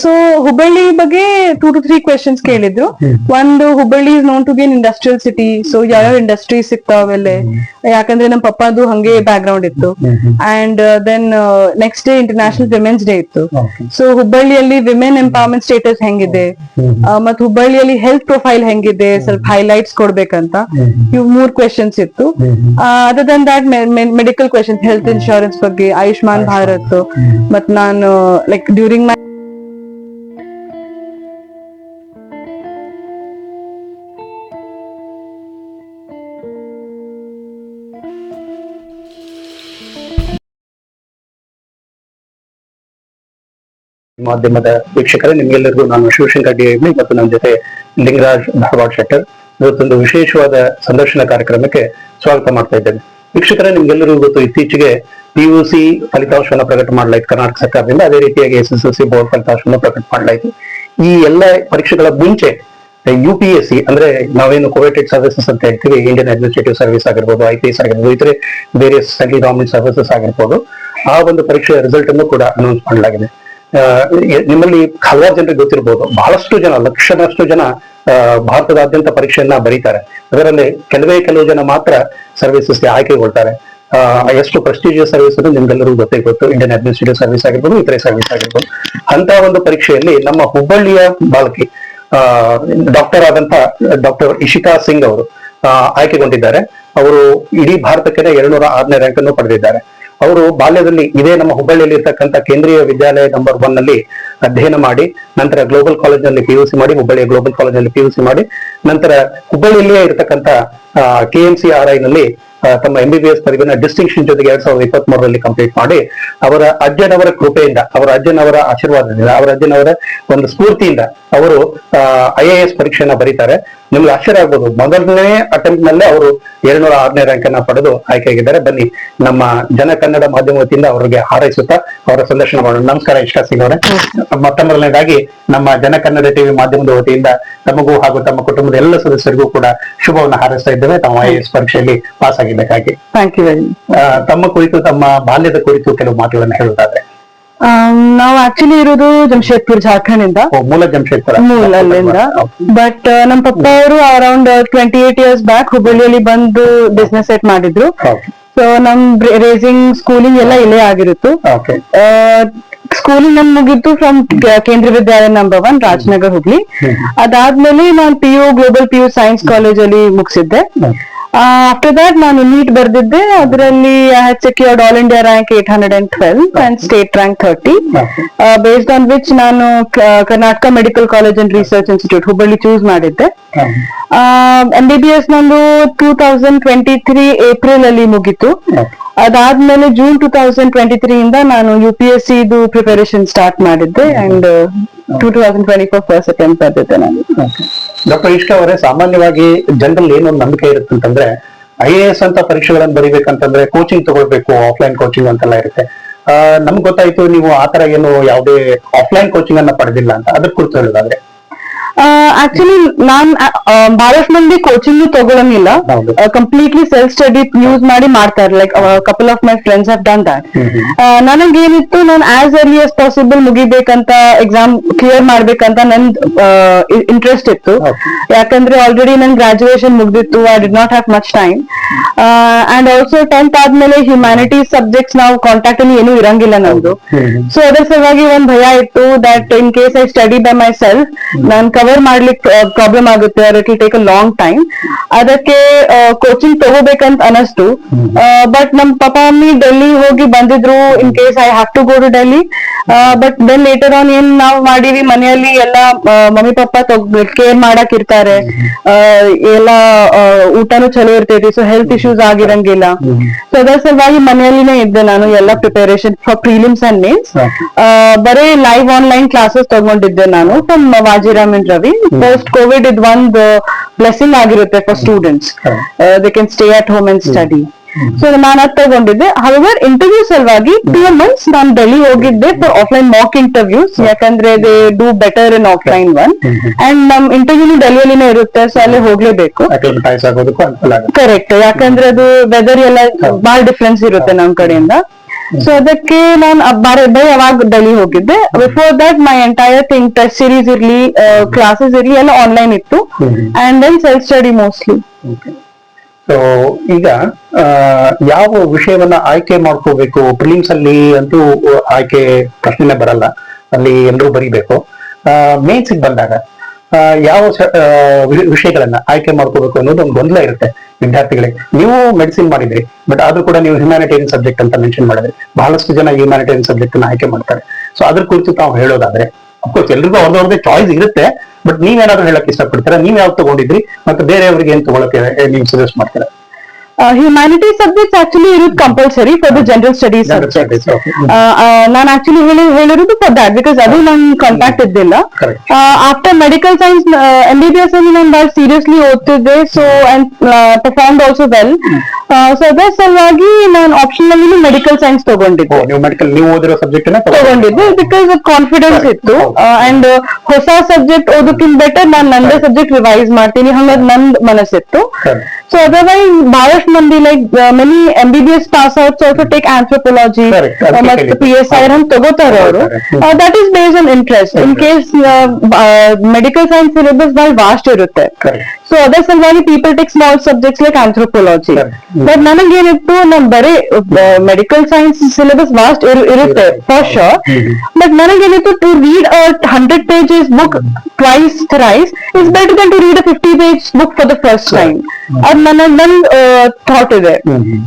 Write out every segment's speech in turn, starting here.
So Hubballi ಬಗ್ಗೆ 2 to 3 questions ಕೇಳಿದ್ರು. ಒಂದು, Hubballi is known to be an industrial city, so ಯಾವ್ಯಾವ ಇಂಡಸ್ಟ್ರಿ ಸಿಗ್ತಾವಲ್ಲೇ, ಯಾಕಂದ್ರೆ ನಮ್ ಪಪ್ಪಾದು ಹಂಗೆ ಬ್ಯಾಕ್ ಗ್ರೌಂಡ್ ಇತ್ತು. And then next day international women's day ಇತ್ತು. ಸೊ ಹುಬ್ಬಳ್ಳಿಯಲ್ಲಿ ವಿಮೆನ್ ಎಂಪವರ್ಮೆಂಟ್ ಸ್ಟೇಟಸ್ ಹೆಂಗಿದೆ, ಮತ್ ಹುಬ್ಬಳ್ಳಿಯಲ್ಲಿ ಹೆಲ್ತ್ ಪ್ರೊಫೈಲ್ ಹೆಂಗಿದೆ, ಸ್ವಲ್ಪ ಹೈಲೈಟ್ಸ್ ಕೊಡ್ಬೇಕಂತ ಇವು 3 ಕ್ವೆಶನ್ಸ್ ಇತ್ತು. Other than that medical questions, health insurance ಬಗ್ಗೆ, ಆಯುಷ್ಮಾನ್ ಭಾರತ್, ಮತ್ ನಾನು ಲೈಕ್ ಡ್ಯೂರಿಂಗ್ ಮೈ ಮಾಧ್ಯಮದ ವೀಕ್ಷಕರೇ, ನಿಮ್ಗೆಲ್ಲರಿಗೂ ನಾನು ಶಿವಶಂಕರ್ ಡಿ ಮತ್ತು ನನ್ನ ಜೊತೆ ಲಿಂಗರಾಜ್ ಧಾರವಾಡ ಶೆಟ್ಟರ್ ಇವತ್ತೊಂದು ವಿಶೇಷವಾದ ಸಂದರ್ಶನ ಕಾರ್ಯಕ್ರಮಕ್ಕೆ ಸ್ವಾಗತ ಮಾಡ್ತಾ ಇದ್ದೇನೆ. ವೀಕ್ಷಕರೇ, ನಿಮ್ಗೆಲ್ಲರಿಗೂ ಗೊತ್ತು, ಇತ್ತೀಚೆಗೆ PUC ಫಲಿತಾಂಶವನ್ನು ಪ್ರಕಟ ಮಾಡಲಾಯಿತು ಕರ್ನಾಟಕ ಸರ್ಕಾರದಿಂದ. ಅದೇ ರೀತಿಯಾಗಿ SSLC ಬೋರ್ಡ್ ಫಲಿತಾಂಶವನ್ನು ಪ್ರಕಟ ಮಾಡಲಾಯಿತು. ಈ ಎಲ್ಲ ಪರೀಕ್ಷೆಗಳ ಮುಂಚೆ UPSC ಅಂದ್ರೆ ನಾವೇನು ಕೋವೆಟೆಡ್ ಸರ್ವಿಸಸ್ ಅಂತ ಹೇಳ್ತೀವಿ, ಇಂಡಿಯನ್ ಅಡ್ಮಿನಿಸ್ಟ್ರೇಟಿವ್ ಸರ್ವಿಸ್ ಆಗಿರ್ಬೋದು, IPS ಆಗಿರ್ಬೋದು, ಇತರೆ ಬೇರೆ ಸೆಂಟ್ರಲ್ ಗವರ್ಮೆಂಟ್ ಸರ್ವಿಸಸ್ ಆಗಿರ್ಬೋದು, ಆ ಒಂದು ಪರೀಕ್ಷೆಯ ರಿಸಲ್ಟ್ ಅನ್ನು ಕೂಡ ಅನೌನ್ಸ್ ಮಾಡಲಾಗಿದೆ. ನಿಮ್ಮಲ್ಲಿ ಹಲವಾರು ಜನರಿಗೆ ಗೊತ್ತಿರಬಹುದು, ಬಹಳಷ್ಟು ಜನ, ಲಕ್ಷದಷ್ಟು ಜನ ಭಾರತದಾದ್ಯಂತ ಪರೀಕ್ಷೆಯನ್ನ ಬರೀತಾರೆ. ಅದರಲ್ಲಿ ಕೆಲವು ಜನ ಮಾತ್ರ ಸರ್ವಿಸಸ್ಗೆ ಆಯ್ಕೆಗೊಳ್ತಾರೆ. ಎಷ್ಟು ಪ್ರೆಸ್ಟೀಜಿಯಸ್ ಸರ್ವಿಸ್ ಅದು ನಿಮ್ಗೆಲ್ಲರಿಗೂ ಗೊತ್ತು, ಇಂಡಿಯನ್ ಅಡ್ಮಿನಿಸ್ಟ್ರೇಟಿವ್ ಸರ್ವಿಸ್ ಆಗಿರ್ಬೋದು, ಇತರೆ ಸರ್ವಿಸ್ ಆಗಿರ್ಬೋದು. ಅಂತ ಒಂದು ಪರೀಕ್ಷೆಯಲ್ಲಿ ನಮ್ಮ ಹುಬ್ಬಳ್ಳಿಯ ಬಾಲಕಿ ಡಾಕ್ಟರ್ ಆದಂತ ಡಾಕ್ಟರ್ ಇಶಿತಾ ಸಿಂಗ್ ಅವರು ಆಯ್ಕೆಗೊಂಡಿದ್ದಾರೆ. ಅವರು ಇಡೀ ಭಾರತಕ್ಕೆ 206ನೇ ರ್ಯಾಂಕ್ ಅನ್ನು ಪಡೆದಿದ್ದಾರೆ. ಅವರು ಬಾಲ್ಯದಲ್ಲಿ ಇದೇ ನಮ್ಮ ಹುಬ್ಬಳ್ಳಿಯಲ್ಲಿ ಇರ್ತಕ್ಕಂಥ ಕೇಂದ್ರೀಯ ವಿದ್ಯಾಲಯ ನಂಬರ್ 1 ನಲ್ಲಿ ಅಧ್ಯಯನ ಮಾಡಿ, ನಂತರ ಗ್ಲೋಬಲ್ ಕಾಲೇಜ್ ನಲ್ಲಿ PUC ಮಾಡಿ, ಹುಬ್ಬಳ್ಳಿಯ ಗ್ಲೋಬಲ್ ಕಾಲೇಜ್ ನಲ್ಲಿ PUC ಮಾಡಿ, ನಂತರ ಹುಬ್ಬಳ್ಳಿಯಲ್ಲಿಯೇ ಇರತಕ್ಕಂಥ KMCRI ನಲ್ಲಿ ತಮ್ಮ MBBS ಪದವಿನ ಡಿಸ್ಟಿಂಕ್ಷನ್ ಜೊತೆಗೆ 2023ರಲ್ಲಿ ಕಂಪ್ಲೀಟ್ ಮಾಡಿ, ಅವರ ಅಜ್ಜನವರ ಕೃಪೆಯಿಂದ, ಅವರ ಅಜ್ಜನವರ ಆಶೀರ್ವಾದದಿಂದ, ಅವರ ಅಜ್ಜನವರ ಒಂದು ಸ್ಫೂರ್ತಿಯಿಂದ ಅವರು IAS ಪರೀಕ್ಷೆಯನ್ನ ಬರೀತಾರೆ. ನಿಮ್ಗೆ ಆಶ್ಚರ್ಯ ಆಗ್ಬೋದು, ಮೊದಲನೇ ಅಟೆಂಪ್ಟ್ ನಲ್ಲೇ ಅವರು 206ನೇ ರ್ಯಾಂಕ್ ಅನ್ನ ಪಡೆದು ಆಯ್ಕೆಯಾಗಿದ್ದಾರೆ. ಬನ್ನಿ ನಮ್ಮ ಜನ ಕನ್ನಡ ಮಾಧ್ಯಮ ವತಿಯಿಂದ ಅವರಿಗೆ ಹಾರೈಸುತ್ತಾ ಅವರ ಸಂದರ್ಶನ ಮಾಡೋಣ. ನಮಸ್ಕಾರ ಇಶಿತಾ ಸಿಂಗ್ ಅವರೇ. ಮೊದಲನೇದಾಗಿ ನಮ್ಮ ಜನ ಕನ್ನಡ ಟಿವಿ ಮಾಧ್ಯಮದ ವತಿಯಿಂದ ತಮಗೂ ಹಾಗೂ ತಮ್ಮ ಕುಟುಂಬದ ಎಲ್ಲ ಸದಸ್ಯರಿಗೂ ಕೂಡ ಶುಭವನ್ನು ಹಾರೈಸ್ತಾ ಇದ್ದೇವೆ, ತಾವು IAS ಪರೀಕ್ಷೆಯಲ್ಲಿ ಪಾಸ್ ಆಗಿದ್ದಕ್ಕಾಗಿ. Thank you very much. ತಮ್ಮ ಕುರಿತು, ತಮ್ಮ ಬಾಲ್ಯದ ಕುರಿತು ಕೆಲವು ಮಾತುಗಳನ್ನು ಹೇಳುವುದಾದ್ರೆ? ನಾವು ಆಕ್ಚುಲಿ ಇರೋದು ಜಮ್ಶೇದ್ಪುರ್, ಜಾರ್ಖಂಡ್ ಇಂದ. ಮೂಲ ಜಮ್ಶೇದ್ಪುರ ಅಲ್ಲಿಂದ. ಬಟ್ ನಮ್ಮ ಪಪ್ಪ ಅವರು ಅರೌಂಡ್ 28 years ಬ್ಯಾಕ್ ಹುಬ್ಬಳ್ಳಿಯಲ್ಲಿ ಬಂದು ಬಿಸ್ನೆಸ್ ಸೆಟ್ ಮಾಡಿದ್ರು. ಸೊ ನಮ್ ರೇಸಿಂಗ್ ಸ್ಕೂಲಿಂಗ್ ಎಲ್ಲ ಇಲ್ಲೇ ಆಗಿರುತ್ತು. ಸ್ಕೂಲಿಂಗ್ ನಮ್ ಮುಗಿದ್ದು ಫ್ರಮ್ ಕೇಂದ್ರೀಯ ವಿದ್ಯಾಲಯ ನಂಬರ್ 1 ರಾಜನಗರ್ ಹುಬ್ಳಿ. ಅದಾದ್ಮೇಲೆ ನಾನು ಗ್ಲೋಬಲ್ PU ಸೈನ್ಸ್ ಕಾಲೇಜ್ ಅಲ್ಲಿ ಮುಗಿಸಿದ್ದೆ. ಆಫ್ಟರ್ ದಟ್ ನಾನು ನೀಟ್ ಬರ್ದಿದ್ದೆ. ಅದರಲ್ಲಿ I had secured all India rank 812 and state rank 30, based on which ನಾನು Karnataka medical college and research institute Hubballi choose ಮಾಡಿದ್ದೆ. MBBS ನಂದು 2023 ಏಪ್ರಿಲ್ ಅಲ್ಲಿ ಮುಗೀತು. ಅದಾದ್ಮೇಲೆ ಜೂನ್ 2023 ಇಂದ ನಾನು UPSC ಇದು ಪ್ರಿಪರೇಷನ್ ಸ್ಟಾರ್ಟ್ ಮಾಡಿದ್ದೆ ಅಂಡ್ 2024 ಫಸ್ಟ್ ಅಟೆಂಪ್ಟ್ ಬರ್ದಿದ್ದೆ ನಾನು. ಡಾಕ್ಟರ್ ಇಶಿತಾ ಅವರೇ, ಸಾಮಾನ್ಯವಾಗಿ ಜನರಲ್ಲಿ ಏನೊಂದು ನಂಬಿಕೆ ಇರುತ್ತೆ ಅಂತಂದ್ರೆ, IAS ಅಂತ ಪರೀಕ್ಷೆಗಳನ್ನು ಬರೀಬೇಕಂತಂದ್ರೆ ಕೋಚಿಂಗ್ ತಗೊಳ್ಬೇಕು, ಆಫ್ಲೈನ್ ಕೋಚಿಂಗ್ ಅಂತೆಲ್ಲ ಇರುತ್ತೆ. ನಮ್ಗೆ ಗೊತ್ತಾಯ್ತು ನೀವು ಆತರ ಏನು ಯಾವುದೇ ಆಫ್ಲೈನ್ ಕೋಚಿಂಗ್ ಅನ್ನ ಪಡೆದಿಲ್ಲ ಅಂತ, ಅದ್ರ ಕುರಿತು ಹೇಳೋದಾದ್ರೆ? ಆಕ್ಚುಲಿ ನಾನ್ ಬಹಳಷ್ಟು ಮಂದಿ ಕೋಚಿಂಗ್ ತಗೊಳಂಗಿಲ್ಲ, ಕಂಪ್ಲೀಟ್ಲಿ ಸೆಲ್ಫ್ ಸ್ಟಡಿ ಯೂಸ್ ಮಾಡಿ ಮಾಡ್ತಾರೆ. Like couple of my friends have done that. ನನಗೇನಿತ್ತು, ನಾನು ಆಸ್ ಅರ್ಲಿ ಆಸ್ ಪಾಸಿಬಲ್ ಮುಗಿಬೇಕಂತ, ಎಕ್ಸಾಮ್ ಕ್ಲಿಯರ್ ಮಾಡ್ಬೇಕಂತ ನನ್ ಇಂಟ್ರೆಸ್ಟ್ ಇತ್ತು. ಯಾಕಂದ್ರೆ ಆಲ್ರೆಡಿ ನನ್ ಗ್ರಾಜುಯೇಷನ್ ಮುಗ್ದಿತ್ತು, I did not have much time. And also 10th ಆದ್ಮೇಲೆ ಹ್ಯುಮ್ಯಾನಿಟೀಸ್ ಸಬ್ಜೆಕ್ಟ್ಸ್ ನಾವು ಕಾಂಟ್ಯಾಕ್ಟ್ ಅಲ್ಲಿ ಏನೂ ಇರಂಗಿಲ್ಲ ನಮ್ದು. ಸೊ ಅದರ ಸಲುವಾಗಿ ಒಂದ್ ಭಯ ಇತ್ತು that in case I study by myself, ನಾನ್ ಕವರ್ ಮಾಡ್ಲಿಕ್ಕೆ ಪ್ರಾಬ್ಲಮ್ ಆಗುತ್ತೆ, it will take a long time. ಅದಕ್ಕೆ ಕೋಚಿಂಗ್ ತಗೋಬೇಕಂತ ಅನಸ್ತು. ಬಟ್ ನಮ್ ಪಾಪ ಮಮ್ಮಿ ಡೆಲ್ಲಿ ಹೋಗಿ ಬಂದಿದ್ರು in case I have to go to Delhi. But then later on ಏನ್ ನಾವ್ ಮಾಡಿವಿ, ಮನೆಯಲ್ಲಿ ಎಲ್ಲ ಮಮ್ಮಿ ಪಪ್ಪ ಕೇರ್ ಮಾಡಕ್ ಇರ್ತಾರೆ, ಎಲ್ಲ ಊಟನೂ ಚಲೋ ಇರ್ತೈತಿ, ಸೊ ಹೆಲ್ತ್ ಇಶ್ಯೂಸ್ ಆಗಿರಂಗಿಲ್ಲ. ಸೊ ಅದರ ಸಲುವಾಗಿ ಮನೆಯಲ್ಲಿನೇ ಇದ್ದೆ ನಾನು, ಎಲ್ಲ preparation for prelims and mains. ಬರೀ ಲೈವ್ ಆನ್ಲೈನ್ ಕ್ಲಾಸಸ್ ತಗೊಂಡಿದ್ದೆ ನಾನು from Vajiram and Ravi. Post Covid ಇದು ಒಂದು ಬ್ಲೆಸ್ಸಿಂಗ್ ಆಗಿರುತ್ತೆ for students, they can stay at home and study. So ನಾನು ಅದು ತಗೊಂಡಿದ್ದೆ. ಹೌವರ್ ಇಂಟರ್ವ್ಯೂ ಸಲುವಾಗಿ 2 months ನಾನು ಡೆಲ್ಲಿ ಹೋಗಿದ್ದೆ ಫಾರ್ ಆಫ್ಲೈನ್ ಮಾಕ್ ಇಂಟರ್ವ್ಯೂಸ್, ಯಾಕಂದ್ರೆ they do better in offline one. And ನಮ್ ಇಂಟರ್ವ್ಯೂ ಡೆಲ್ಲಿಯಲ್ಲಿನೇ ಇರುತ್ತೆ, ಸೊ ಅಲ್ಲೇ ಹೋಗ್ಲೇಬೇಕು. ಕರೆಕ್ಟ್, ಯಾಕಂದ್ರೆ ಅದು ವೆದರ್ ಎಲ್ಲ ಬಹಳ ಡಿಫ್ರೆನ್ಸ್ ಇರುತ್ತೆ ನಮ್ ಕಡೆಯಿಂದ. ಸೊ ಅದಕ್ಕೆ ನಾನು ಯಾವಾಗ ಡೆಲ್ಲಿ ಹೋಗಿದ್ದೆ. Before that my entire thing test series ಇರ್ಲಿ, ಕ್ಲಾಸಸ್ ಇರ್ಲಿ ಎಲ್ಲ ಆನ್ಲೈನ್ ಇತ್ತು. And then self study mostly. So ಈಗ ಯಾವ ವಿಷಯವನ್ನ ಆಯ್ಕೆ ಮಾಡ್ಕೋಬೇಕು? ಪ್ರಿಲಿಮ್ಸ್ ಅಲ್ಲಿ ಅಂತೂ ಆಯ್ಕೆ ಪ್ರಶ್ನೆ ಬರಲ್ಲ, ಅಲ್ಲಿ ಎಲ್ಲರೂ ಬರೀಬೇಕು. ಮೇನ್ಸ್ ಬಂದಾಗ ಯಾವ ವಿಷಯಗಳನ್ನ ಆಯ್ಕೆ ಮಾಡ್ಕೋಬೇಕು ಅನ್ನೋದು ಒಂದು ಗೊಂದಲ ಇರುತ್ತೆ ವಿದ್ಯಾರ್ಥಿಗಳಿಗೆ. ನೀವು ಮೆಡಿಸಿನ್ ಮಾಡಿದ್ರಿ, ಬಟ್ ಆದ್ರೂ ಕೂಡ ನೀವು ಹ್ಯುಮ್ಯಾನಿಟೇರಿಯನ್ ಸಬ್ಜೆಕ್ಟ್ ಅಂತ ಮೆನ್ಷನ್ ಮಾಡಿದ್ರಿ. ಬಹಳಷ್ಟು ಜನ ಹ್ಯುಮ್ಯಾನಿಟೇರಿಯನ್ ಸಬ್ಜೆಕ್ಟ್ ಅನ್ನ ಆಯ್ಕೆ ಮಾಡ್ತಾರೆ. ಸೊ ಅದ್ರ ಕುರಿತು ತಾವು ಹೇಳೋದಾದ್ರೆ, ಅಫ್ಕೋರ್ಸ್ ಎಲ್ರಿಗೂ ಅವ್ರವ್ರದೇ ಚಾಯ್ಸ್ ಇರುತ್ತೆ, ಬಟ್ ನೀವೇನಾದ್ರು ಹೇಳಕ್ ಇಷ್ಟಪಡ್ತೀರಾ? ನೀವ್ ಯಾವ್ದು ತಗೊಂಡಿದ್ರಿ ಮತ್ತೆ ಬೇರೆಯವ್ರಿಗೆ ಏನ್ ತಗೊಳಕ್ಕೆ ನೀವು ಸಜೆಸ್ಟ್ ಮಾಡ್ತೀರಾ? ಹ್ಯುಮ್ಯಾನಿಟಿ ಸಬ್ಜೆಕ್ಟ್ಸ್ ಆಕ್ಚುಲಿ ಇರೋದು compulsory for the general studies subject. ನಾನು ಆಕ್ಚುಲಿ ಹೇಳಿರೋದು ಫಾರ್ ದಟ್, ಬಿಕಾಸ್ ಅದು ನನ್ ಕಾಂಟ್ಯಾಕ್ಟ್ ಇದ್ದಿಲ್ಲ. ಆಫ್ಟರ್ ಮೆಡಿಕಲ್ ಸೈನ್ಸ್ MBBS ಅಲ್ಲಿ ನಾನು ಬಹಳ ಸೀರಿಯಸ್ಲಿ ಓದ್ತಿದ್ದೆ. So and performed also well. So ಅದ್ರ ಸಲುವಾಗಿ ನಾನು ಆಪ್ಷನ್ ಅಲ್ಲಿ ಮೆಡಿಕಲ್ ಸೈನ್ಸ್ ತಗೊಂಡಿದ್ದೆ. ನೀವು ಓದಿರೋ ಸಬ್ಜೆಕ್ಟ್ ತಗೊಂಡಿದ್ದೆ ಬಿಕಾಸ್ ಕಾನ್ಫಿಡೆನ್ಸ್ ಇತ್ತು. ಅಂಡ್ ಹೊಸ ಸಬ್ಜೆಕ್ಟ್ ಓದೋಕ್ಕಿಂತ ಬೆಟರ್ ನಾನು ನಂದೇ ಸಬ್ಜೆಕ್ಟ್ ರಿವೈಸ್ ಮಾಡ್ತೀನಿ ಹಂಗ ನಂದ್ ಮನಸ್ಸಿತ್ತು. ಸೊ ಅದರ್ವೈಸ್ ಬಹಳಷ್ಟು ಮಂದಿ like many MBBS pass outs also take anthropology ಮತ್ತೆ PSI ಹಂಗ್ ತಗೋತಾರ ಅವರು. That is based on interest. In case medical science syllabus ಬಹಳ ವಾಸ್ಟ್ ಇರುತ್ತೆ. ಸೊ ಅದರ ಸಲುವಾಗಿ people take small subjects like anthropology. But ನನಗೇನಿತ್ತು, ನಮ್ ಬರೀ ಮೆಡಿಕಲ್ ಸೈನ್ಸ್ ಸಿಲೆಬಸ್ ವಾಸ್ಟ್ ಇರುತ್ತೆ ಫಾರ್ ಶೋರ್. ಬಟ್ ನನಗೇನಿತ್ತು, to read 100 pages book twice thrice is better than to read a 50-page book for the first time. ಅದು ನನ್ನ thought ಇದೆ.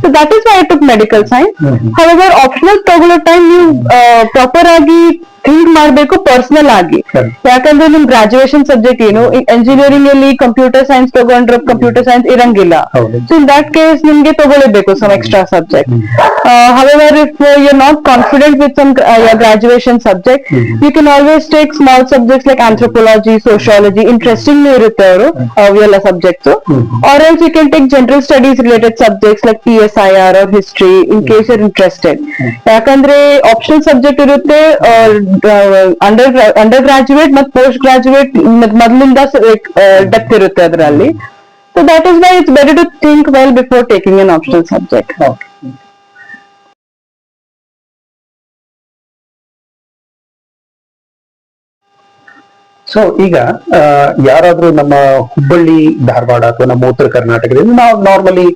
So that is why I took medical science. However optional ತಗೊಳ್ಳೋ time ನೀವು proper ಆಗಿ think ಮಾಡ್ಬೇಕು personal ಆಗಿ. ಯಾಕಂದ್ರೆ ನಿಮ್ ಗ್ರಾಜುಯೇಷನ್ ಸಬ್ಜೆಕ್ಟ್ ಏನು, ಇಂಜಿನಿಯರಿಂಗ್ ಅಲ್ಲಿ ಕಂಪ್ಯೂಟರ್ ಸೈನ್ಸ್ ತಗೊಂಡ್ರೆ ಕಂಪ್ಯೂಟರ್ ಸೈನ್ಸ್ ಇರಂಗಿಲ್ಲ. ಸೊ ಇನ್ ದಟ್ ಕೇಸ್ ನಿಮ್ಗೆ ತಗೊಳ್ಳೇಬೇಕು some extra subject. However if you are not confident with some graduation subject, you can always take small subjects like anthropology, sociology. Interesting ಇರುತ್ತೆ ಅವರು ಅವೆಲ್ಲ subjects. R else you can take general studies related subjects like PSIR or history in case you're interested. ಯಾಕಂದ್ರೆ optional subject ಇರುತ್ತೆ, undergraduate ಮತ್ತು post graduate ಮೊದಲಿಂದ depth ಇರುತ್ತೆ ಅದರಲ್ಲಿ. So that is why it's better to think well before taking an optional subject. So ಈಗ ಯಾರಾದ್ರೂ ನಮ್ಮ ಹುಬ್ಬಳ್ಳಿ ಧಾರವಾಡ ಅಥವಾ ನಮ್ಮ ಉತ್ತರ ಕರ್ನಾಟಕದಿಂದ ನಾವು ನಾರ್ಮಲಿ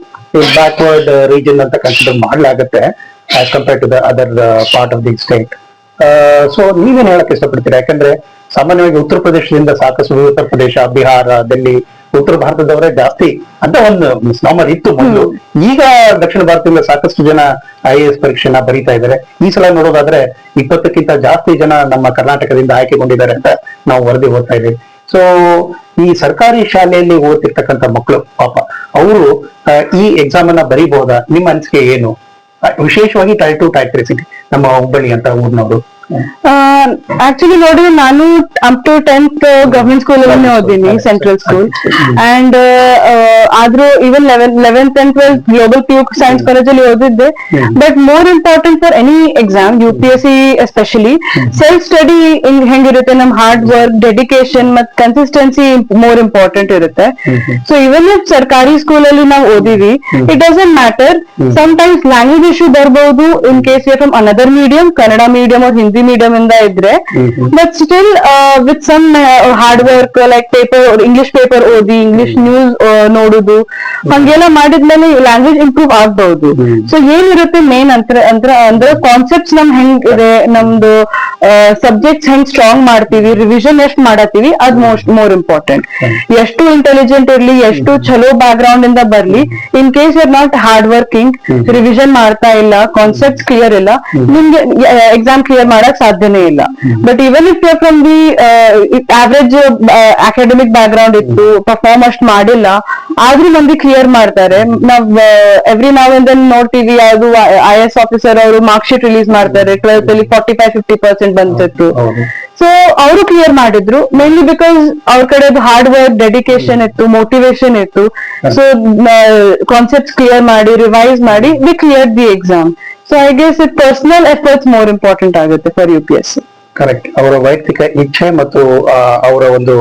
ಬ್ಯಾಕ್ವರ್ಡ್ ರೀಜನ್ ಅಂತ ಕನ್ಸಿಡರ್ ಮಾಡಲಾಗುತ್ತೆ as compare to the other part of the state. So ನೀವೇನ್ ಹೇಳಕ್ ಇಷ್ಟಪಡ್ತೀರಾ? ಯಾಕಂದ್ರೆ ಸಾಮಾನ್ಯವಾಗಿ ಉತ್ತರ ಪ್ರದೇಶದಿಂದ ಸಾಕಷ್ಟು, ಉತ್ತರ ಪ್ರದೇಶ, ಬಿಹಾರ, ಡೆಲ್ಲಿ, ಉತ್ತರ ಭಾರತದವರೇ ಜಾಸ್ತಿ ಅಂತ ಒಂದು ಮಿಸ್ನಾಮರ್ ಇತ್ತು ಮೊದಲು. ಈಗ ದಕ್ಷಿಣ ಭಾರತದಿಂದ ಸಾಕಷ್ಟು ಜನ IAS ಪರೀಕ್ಷೆನ ಬರೀತಾ ಇದ್ದಾರೆ. ಈ ಸಲ ನೋಡೋದಾದ್ರೆ 20ಕ್ಕಿಂತ ಜಾಸ್ತಿ ಜನ ನಮ್ಮ ಕರ್ನಾಟಕದಿಂದ ಆಯ್ಕೆಗೊಂಡಿದ್ದಾರೆ ಅಂತ ನಾವು ವರದಿ ಓದ್ತಾ ಇದ್ದೀವಿ. ಸೊ ಈ ಸರ್ಕಾರಿ ಶಾಲೆಯಲ್ಲಿ ಓದ್ತಿರ್ತಕ್ಕಂಥ ಮಕ್ಕಳು ಪಾಪ ಅವರು ಈ ಎಕ್ಸಾಮ್ ಅನ್ನ ಬರೀಬಹುದಾ? ನಿಮ್ಮ ಅನಿಸಿಕೆ ಏನು? ವಿಶೇಷವಾಗಿ ಟೈರ್ 2 ಟೈರ್ 3 ಸಿಟಿ ನಮ್ಮ ಹುಬ್ಬಳ್ಳಿ ಅಂತ ಊರ್ನವರು. ಆಕ್ಚುಲಿ ನೋಡಿದ್ರೆ ನಾನು up to 10th government school ಅಲ್ಲೇ ಓದಿನಿ, ಸೆಂಟ್ರಲ್ ಸ್ಕೂಲ್. ಅಂಡ್ ಆದ್ರೂ even 11th and 12th global PU science college ಅಲ್ಲಿ ಓದಿದ್ದೆ. But more important for any exam, UPSC especially, self study ಹೆಂಗಿರುತ್ತೆ, ನಮ್ ಹಾರ್ಡ್ ವರ್ಕ್, ಡೆಡಿಕೇಶನ್ ಮತ್ ಕನ್ಸಿಸ್ಟೆನ್ಸಿ ಮೋರ್ ಇಂಪಾರ್ಟೆಂಟ್ ಇರುತ್ತೆ. So even if ಸರ್ಕಾರಿ ಸ್ಕೂಲ್ ಅಲ್ಲಿ ನಾವು ಓದಿವಿ, it doesn't matter. Sometimes language issue ಬರ್ಬಹುದು in case you from another medium, Kannada medium or Hindi medium ಇಂದ ಇದ್ರೆ. But still with some hard work like paper, English paper ಓದಿ, English news ನೋಡುದು, ಹಂಗೆಲ್ಲ ಮಾಡಿದ್ಮೇಲೆ ಲ್ಯಾಂಗ್ವೇಜ್ ಇಂಪ್ರೂವ್ ಆಗ್ಬಹುದು. ಸೊ ಏನಿರುತ್ತೆ ಮೇನ್ ಅಂದ್ರೆ ಕಾನ್ಸೆಪ್ಟ್ಸ್ ನಮ್ ಹೆಂಗ್ ಇದೆ, ನಮ್ದು ಸಬ್ಜೆಕ್ಟ್ಸ್ ಹೆಂಗ್ ಸ್ಟ್ರಾಂಗ್ ಮಾಡ್ತೀವಿ, ರಿವಿಷನ್ ಎಷ್ಟ್ ಮಾಡತ್ತೀವಿ, ಅದ್ ಮೋರ್ ಇಂಪಾರ್ಟೆಂಟ್. ಎಷ್ಟು ಇಂಟೆಲಿಜೆಂಟ್ ಇರ್ಲಿ, ಎಷ್ಟು ಚಲೋ ಬ್ಯಾಕ್ ಗ್ರೌಂಡ್ ಇಂದ ಬರ್ಲಿ, in case you are not hard working, revision ಮಾಡ್ತಾ ಇಲ್ಲ, ಕಾನ್ಸೆಪ್ಟ್ಸ್ ಕ್ಲಿಯರ್ ಇಲ್ಲ, ನಿಮ್ಗೆ ಎಕ್ಸಾಮ್ ಕ್ಲಿಯರ್ ಮಾಡಕ್ ಸಾಧ್ಯನೇ ಇಲ್ಲ. But even if you from the average academic background ಇತ್ತು, ಪರ್ಫಾರ್ಮ್ ಅಷ್ಟ್ ಮಾಡಿಲ್ಲ, ಆದ್ರೂ ಮಂದಿ ಕ್ಲಿಯರ್ ಮಾಡ್ತಾರೆ. ನಾವ್ ಎವ್ರಿ ನಾವ್ ಅಂಡ್ ದೆನ್ ನೋಡ್ತೀವಿ, ಯಾವ್ದು IAS ಆಫೀಸರ್ ಅವರು ಮಾರ್ಕ್ ಶೀಟ್ ರಿಲೀಸ್ ಮಾಡ್ತಾರೆ, 12th ಅಲ್ಲಿ 45-50% ಬಂದಿತ್ತು. ಸೊ ಅವರು ಕ್ಲಿಯರ್ ಮಾಡಿದ್ರು, ಮೇನ್ಲಿ ಬಿಕಾಸ್ ಅವ್ರ ಕಡೆ ಹಾರ್ಡ್ ವರ್ಕ್, ಡೆಡಿಕೇಶನ್ ಇತ್ತು, ಮೋಟಿವೇಶನ್ ಇತ್ತು. ಸೊ ಕಾನ್ಸೆಪ್ಟ್ಸ್ ಕ್ಲಿಯರ್ ಮಾಡಿ, ರಿವೈಸ್ ಮಾಡಿ, we clear the exam. So I guess it personal efforts more important ಆಗುತ್ತೆ ಫಾರ್ UPSC. ಕರೆಕ್ಟ್. ಅವರ ವೈಯಕ್ತಿಕ ಇಚ್ಛೆ ಮತ್ತು ಅವರ ಒಂದು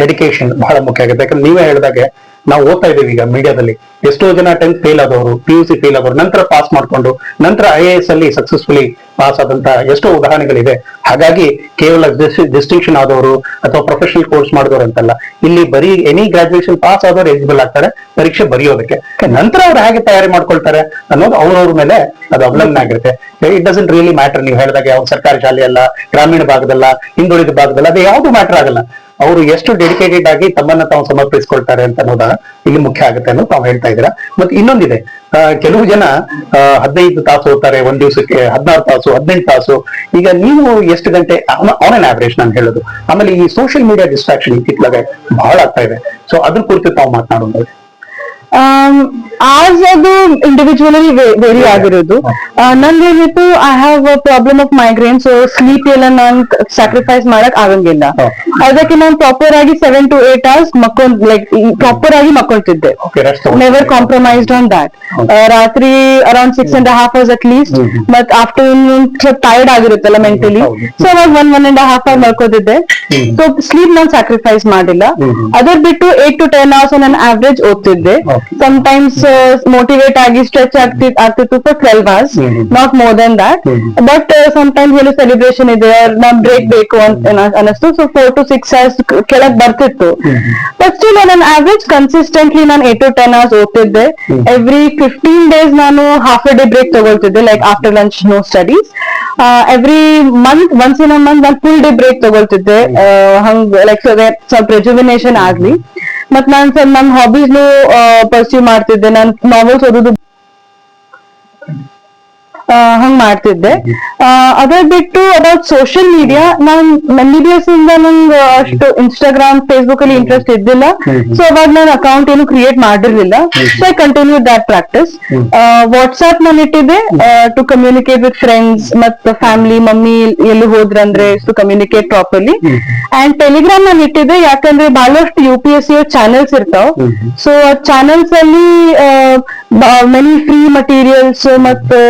ಡೆಡಿಕೇಶನ್ ಬಹಳ ಮುಖ್ಯ ಆಗುತ್ತೆ. ಯಾಕಂದ್ರೆ ನೀವೇ ಹೇಳಿದಾಗೆ ನಾವು ಓದ್ತಾ ಇದೀವಿ ಈಗ ಮೀಡಿಯಾದಲ್ಲಿ ಎಷ್ಟೋ ಜನ 10th ಫೇಲ್ ಆದವರು, PUC ಫೇಲ್ ಆದವರು, ನಂತರ ಪಾಸ್ ಮಾಡ್ಕೊಂಡು ನಂತರ IAS ಅಲ್ಲಿ ಸಕ್ಸಸ್ಫುಲಿ ಪಾಸ್ ಆದಂತ ಎಷ್ಟೋ ಉದಾಹರಣೆಗಳಿದೆ. ಹಾಗಾಗಿ ಕೇವಲ ಡಿಸ್ಟಿಂಕ್ಷನ್ ಆದವರು ಅಥವಾ ಪ್ರೊಫೆಷನಲ್ ಕೋರ್ಸ್ ಮಾಡಿದವರು ಅಂತಲ್ಲ, ಇಲ್ಲಿ ಬರೀ ಎನಿ ಗ್ರಾಜುಯೇಷನ್ ಪಾಸ್ ಆದವರು ಎಲಿಜಿಬಲ್ ಆಗ್ತಾರೆ ಪರೀಕ್ಷೆ ಬರೆಯೋದಕ್ಕೆ. ನಂತರ ಅವ್ರು ಹೇಗೆ ತಯಾರಿ ಮಾಡ್ಕೊಳ್ತಾರೆ ಅನ್ನೋದು ಅವ್ರವ್ರ ಮೇಲೆ ಅದು ಅವಲಂಬನೆ ಆಗಿರುತ್ತೆ. It doesn't really matter. ನೀವು ಹೇಳಿದಾಗ ಯಾವ ಸರ್ಕಾರಿ ಶಾಲೆ ಅಲ್ಲ, ಗ್ರಾಮೀಣ ಭಾಗದಲ್ಲ, ಹಿಂದುಳಿದ ಭಾಗದಲ್ಲ, ಅದು ಯಾವ್ದು ಮ್ಯಾಟರ್ ಆಗಲ್ಲ. ಅವರು ಎಷ್ಟು ಡೆಡಿಕೇಟೆಡ್ ಆಗಿ ತಮ್ಮನ್ನ ತಾವು ಸಮರ್ಪಿಸ್ಕೊಳ್ತಾರೆ ಅಂತ ಅನ್ನೋದ ಇಲ್ಲಿ ಮುಖ್ಯ ಆಗುತ್ತೆ ಅನ್ನೋದು ತಾವು ಹೇಳ್ತಾ ಇದ್ದೀರಾ. ಮತ್ತೆ ಇನ್ನೊಂದಿದೆ, ಕೆಲವು ಜನ 15 ತಾಸು ಓದ್ತಾರೆ, ಒಂದ್ ದಿವಸಕ್ಕೆ 16 ತಾಸು, 18 ತಾಸು. ಈಗ ನೀವು ಎಷ್ಟು ಗಂಟೆ ಆನ್ ಅನ್ ಆವರೇಜ್ ನಾನು ಹೇಳೋದು. ಆಮೇಲೆ ಈ ಸೋಷಿಯಲ್ ಮೀಡಿಯಾ ಡಿಸ್ಟ್ರಾಕ್ಷನ್ ಇತ್ತಿತ್ತಲಾಗೆ ಬಹಳ ಆಗ್ತಾ ಇದೆ. ಸೊ ಅದ್ರ ಕುರಿತು ತಾವು ಮಾತನಾಡೋದು. ಆಸ್ ಅದು ಇಂಡಿವಿಜುವಲಿ ವೇರಿ ಆಗಿರೋದು. ನಂದೇನಿತ್ತು, I have problem of migraine, so sleep ಎಲ್ಲ ನಾನ್ ಸ್ಯಾಕ್ರಿಫೈಸ್ ಮಾಡಕ್ ಆಗಂಗಿಲ್ಲ. ಅದಕ್ಕೆ ನಾನು ಪ್ರಾಪರ್ ಆಗಿ 7 to 8 hours ಲೈಕ್ ಪ್ರಾಪರ್ ಆಗಿ ಮಕ್ಕೊಳ್ತಿದ್ದೆ. Never compromised on that. ರಾತ್ರಿ ಅರೌಂಡ್ 6.5 hours ಅಟ್ ಲೀಸ್ಟ್. ಮತ್ ಆಫ್ಟರ್ನೂನ್ ಸ್ವಲ್ಪ ಟೈರ್ಡ್ ಆಗಿರುತ್ತಲ್ಲ ಮೆಂಟಲಿ, ಸೊ ಅವಾಗ 1.5 hour ಮಲ್ಕೋತಿದ್ದೆ. ಸೊ ಸ್ಲೀಪ್ ನಾನು ಸ್ಯಾಕ್ರಿಫೈಸ್ ಮಾಡಿಲ್ಲ. ಅದರ್ ಬಿಟ್ಟು 8 to 10 hours ನನ್ನ ಆವರೇಜ್ ಓದ್ತಿದ್ದೆ. Sometimes motivate ಆಗಿ ಸ್ಟ್ರೆಚ್ ಆಗ್ತಿತ್ತು for 12 hours, not more than that. But sometimes ಏನು ಸೆಲೆಬ್ರೇಷನ್ ಇದೆ, ನಾನ್ ಬ್ರೇಕ್ ಬೇಕು ಅಂತ ಅನಿಸ್ತು, ಸೊ 4 to 6 hours ಕೆಳಗ್ ಬರ್ತಿತ್ತು. ಬಟ್ ಸ್ಟಿಲ್ ನನ್ನ ಆವರೇಜ್ ಕನ್ಸಿಸ್ಟೆಂಟ್ಲಿ ನಾನು 8 to 10 hours ಓದ್ತಿದ್ದೆ. ಎವ್ರಿ 15 days ನಾನು ಹಾಫ್ ಅ ಡೇ ಬ್ರೇಕ್ ತಗೊಳ್ತಿದ್ದೆ, like after lunch no studies. Every month, once in a month ನಾನು ಫುಲ್ ಡೇ ಬ್ರೇಕ್ ತಗೊಳ್ತಿದ್ದೆ, ಹಂಗ್ ಲೈಕ್ ಸ್ವಲ್ಪ ರೆಜುವಿನೇಷನ್ ಆಗ್ಲಿ. ಮತ್ ನಾನ್ ನನ್ನ ಹಾಬೀಸ್ನು ಪರ್ಸ್ಯೂ ಮಾಡ್ತಿದ್ದೆ. ನಾನು ನಾವೆಲ್ಸ್ ಓದೋದು ಹಂಗ್ ಮಾಡ್ತಿದ್ದೆ. ಅದ್ರ ಬಿಟ್ಟು ಅಬೌಟ್ ಸೋಷಿಯಲ್ ಮೀಡಿಯಾ, ನಾನ್ MBBS ಇಂದ ನಂಗೆ ಅಷ್ಟು ಇನ್ಸ್ಟಾಗ್ರಾಮ್, ಫೇಸ್ಬುಕ್ ಅಲ್ಲಿ ಇಂಟ್ರೆಸ್ಟ್ ಇದ್ದಿಲ್ಲ. ಸೊ ಅವಾಗ ನಾನು ಅಕೌಂಟ್ ಏನು ಕ್ರಿಯೇಟ್ ಮಾಡಿರ್ಲಿಲ್ಲ. So I continue that practice. WhatsApp ನಾನು ಇಟ್ಟಿದ್ದೆ ಟು ಕಮ್ಯುನಿಕೇಟ್ ವಿತ್ ಫ್ರೆಂಡ್ಸ್ ಮತ್ತು ಫ್ಯಾಮಿಲಿ. ಮಮ್ಮಿ ಎಲ್ಲಿ ಹೋದ್ರಂದ್ರೆ to communicate properly. And Telegram ನಾನು ಇಟ್ಟಿದ್ದೆ, ಯಾಕಂದ್ರೆ ಬಹಳಷ್ಟು UPSC ಚಾನೆಲ್ಸ್ ಇರ್ತಾವ. ಸೊ ಚಾನೆಲ್ಸ್ ಅಲ್ಲಿ ಮೆನಿ ಫ್ರೀ ಮಟೀರಿಯಲ್ಸ್ ಮತ್ತು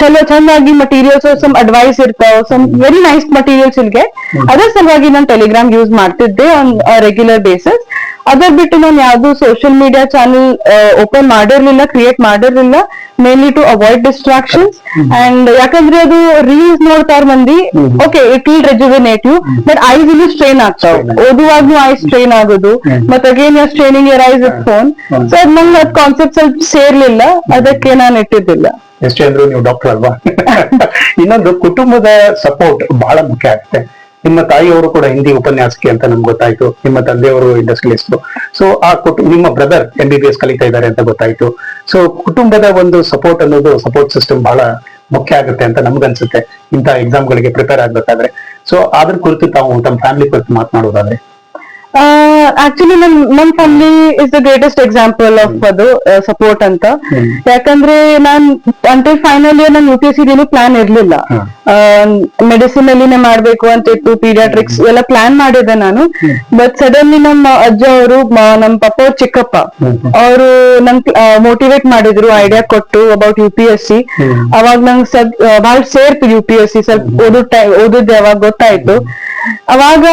ಚಲೋ ಚಂದಾಗಿ ಮಟೀರಿಯಲ್ಸ್, ಸಮ್ ಅಡ್ವೈಸ್ ಇರ್ತಾವ, ಸಮ್ ವೆರಿ ನೈಸ್ ಮಟೀರಿಯಲ್ಸ್ ಇಲ್ಗೆ. ಅದರ ಸಲುವಾಗಿ ನಾನು ಟೆಲಿಗ್ರಾಮ್ ಯೂಸ್ ಮಾಡ್ತಿದ್ದೆ ಆನ್ ರೆಗ್ಯುಲರ್ ಬೇಸಿಸ್. ಅದರ್ ಬಿಟ್ಟು ನಾನು ಯಾವ್ದು ಸೋಷಿಯಲ್ ಮೀಡಿಯಾ ಚಾನೆಲ್ ಓಪನ್ ಮಾಡಿರ್ಲಿಲ್ಲ, ಕ್ರಿಯೇಟ್ ಮಾಡಿರ್ಲಿಲ್ಲ, mainly to avoid distractions. And ಯಾಕಂದ್ರೆ ಅದು ರೀಲ್ಸ್ ನೋಡ್ತಾರ ಮಂದಿ, okay it will rejuvenate you, but eyes ಇಲ್ಲಿ ಸ್ಟ್ರೈನ್ ಆಗ್ತಾವ. ಓದುವಾಗ್ಲೂ ಐಸ್ ಸ್ಟ್ರೈನ್ ಆಗೋದು, ಮತ್ತೆ again your straining your eyes with phone. So ಅದ್ ನಂಗೆ ಅದ್ ಕಾನ್ಸೆಪ್ಟ್ ಸ್ವಲ್ಪ ಸೇರ್ಲಿಲ್ಲ, ಅದಕ್ಕೆ ನಾನು ಇಟ್ಟಿದ್ದಿಲ್ಲ. ಎಷ್ಟೇ ಅಂದ್ರೂ ನೀವು ಡಾಕ್ಟರ್ ಅಲ್ವಾ. ಇನ್ನೊಂದು, ಕುಟುಂಬದ ಸಪೋರ್ಟ್ ಬಹಳ ಮುಖ್ಯ ಆಗುತ್ತೆ. ನಿಮ್ಮ ತಾಯಿಯವರು ಕೂಡ ಹಿಂದಿ ಉಪನ್ಯಾಸಕಿ ಅಂತ ನಮ್ಗೆ ಗೊತ್ತಾಯ್ತು, ನಿಮ್ಮ ತಂದೆಯವರು ಇಂಡಸ್ಟ್ರಿಯಲಿಸ್ಟ್. ಸೊ ಆ ನಿಮ್ಮ ಬ್ರದರ್ MBBS ಕಲಿತಾ ಇದ್ದಾರೆ ಅಂತ ಗೊತ್ತಾಯ್ತು. ಸೊ ಕುಟುಂಬದ ಒಂದು ಸಪೋರ್ಟ್ ಅನ್ನೋದು, ಸಪೋರ್ಟ್ ಸಿಸ್ಟಮ್ ಬಹಳ ಮುಖ್ಯ ಆಗುತ್ತೆ ಅಂತ ನಮ್ಗನ್ಸುತ್ತೆ ಇಂಥ ಎಕ್ಸಾಮ್ಗಳಿಗೆ ಪ್ರಿಪೇರ್ ಆಗ್ಬೇಕಾದ್ರೆ. ಸೊ ಅದ್ರ ಕುರಿತು ತಾವು ತಮ್ಮ ಫ್ಯಾಮಿಲಿ ಕುರಿತು ಮಾತನಾಡೋದಾದ್ರೆ. ಆಕ್ಚುಲಿ ನಮ್ family is the greatest example of ಅದು ಸಪೋರ್ಟ್ ಅಂತ. ಯಾಕಂದ್ರೆ ನಾನ್ ಅಂಟಿಲ್ ಫೈನಲ್ ಇಯರ್ ನಾನು UPSC ಏನು ಪ್ಲಾನ್ ಇರ್ಲಿಲ್ಲ. ಮೆಡಿಸಿನ್ ಅಲ್ಲಿನೇ ಮಾಡ್ಬೇಕು ಅಂತ ಇತ್ತು, ಪೀಡಿಯಾಟ್ರಿಕ್ಸ್ ಎಲ್ಲ ಪ್ಲಾನ್ ಮಾಡಿದ್ದೆ ನಾನು. ಬಟ್ ಸಡನ್ಲಿ ನಮ್ಮ ಅಜ್ಜ ಅವರು, ನಮ್ ಪಪ್ಪ ಅವ್ರ ಚಿಕ್ಕಪ್ಪ ಅವರು ನನ್ ಮೋಟಿವೇಟ್ ಮಾಡಿದ್ರು, ಐಡಿಯಾ ಕೊಟ್ಟು ಅಬೌಟ್ UPSC. ಅವಾಗ ನಂಗೆ ಬಹಳ ಸೇರ್ತು UPSC. ಸ್ವಲ್ಪ ಓದಿದ್ದೆ ಅವಾಗ ಗೊತ್ತಾಯ್ತು. ಅವಾಗ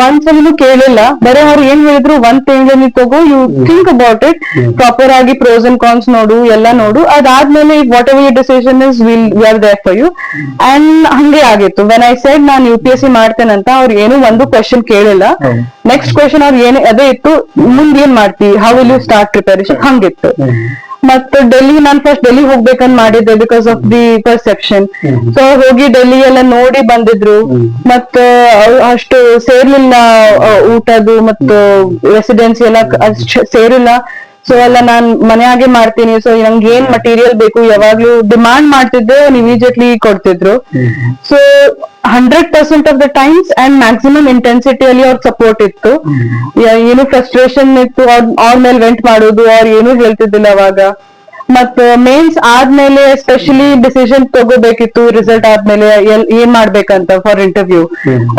ಒಂದ್ಸಲಿನೂ ಕೇಳಿಲ್ಲ, ಬರೀ ಅವ್ರು ಏನ್ ಹೇಳಿದ್ರು, 1 ತಿಂಗಳು ತಗೋ, you think about it, proper ಆಗಿ ಪ್ರೋಸ್ ಅಂಡ್ ಕಾನ್ಸ್ ನೋಡು, ಎಲ್ಲ ನೋಡು, ಅದಾದ್ಮೇಲೆ whatever your decision is we are there for you. And ಹಂಗೆ ಆಗಿತ್ತು. ವೆನ್ ಐ ಸೆಡ್ ನಾನು UPSC ಮಾಡ್ತೇನಂತ, ಅವ್ರು ಏನು ಒಂದು ಕ್ವೆಶನ್ ಕೇಳಿಲ್ಲ. ನೆಕ್ಸ್ಟ್ ಕ್ವೆಶನ್ ಅವ್ರು ಏನ್ ಅದೇ ಇತ್ತು, ಮುಂದ್ ಏನ್ ಮಾಡ್ತಿ, how will you start preparation, ಹಂಗಿತ್ತು. ಮತ್ತು ಡೆಲ್ಲಿ, ನಾನ್ ಫಸ್ಟ್ ಡೆಲ್ಲಿ ಹೋಗ್ಬೇಕಂತ ಮಾಡಿದ್ದೆ because of the perception. So ಹೋಗಿ ಡೆಲ್ಲಿ ಎಲ್ಲ ನೋಡಿ ಬಂದಿದ್ರು. ಮತ್ತ ಅಷ್ಟು ಸೇರ್ಲಿಲ್ಲ ಊಟದು ಮತ್ತು ರೆಸಿಡೆನ್ಸಿ ಎಲ್ಲ ಸೇರಿಲ್ಲ. ಸೊ ಎಲ್ಲ ನಾನ್ ಮನೆಯಾಗೆ ಮಾಡ್ತೀನಿ. ಸೊ ನಂಗೆ ಏನ್ ಮಟೀರಿಯಲ್ ಬೇಕು ಯಾವಾಗ್ಲೂ ಡಿಮಾಂಡ್ ಮಾಡ್ತಿದ್ದೆ, ಇಮಿಡಿಯೇಟ್ಲಿ ಕೊಡ್ತಿದ್ರು. So 100% of the times and maximum intensity ಅಲ್ಲಿ ಅವ್ರ ಸಪೋರ್ಟ್ ಇತ್ತು. ಏನು ಫ್ರಸ್ಟ್ರೇಷನ್ ಇತ್ತು ಅವ್ರ ಮೇಲೆ ವೆಂಟ್ ಮಾಡೋದು, ಅವ್ರು ಏನು ಹೇಳ್ತಿದ್ದಿಲ್ಲ ಅವಾಗ. ಮತ್ ಮೇನ್ಸ್ ಆದ್ಮೇಲೆ ಎಸ್ಪೆಷಲಿ ಡಿಸಿಷನ್ ತಗೋಬೇಕಿತ್ತು, ರಿಸಲ್ಟ್ ಆದ್ಮೇಲೆ ಏನ್ ಮಾಡ್ಬೇಕಂತ ಫಾರ್ ಇಂಟರ್ವ್ಯೂ.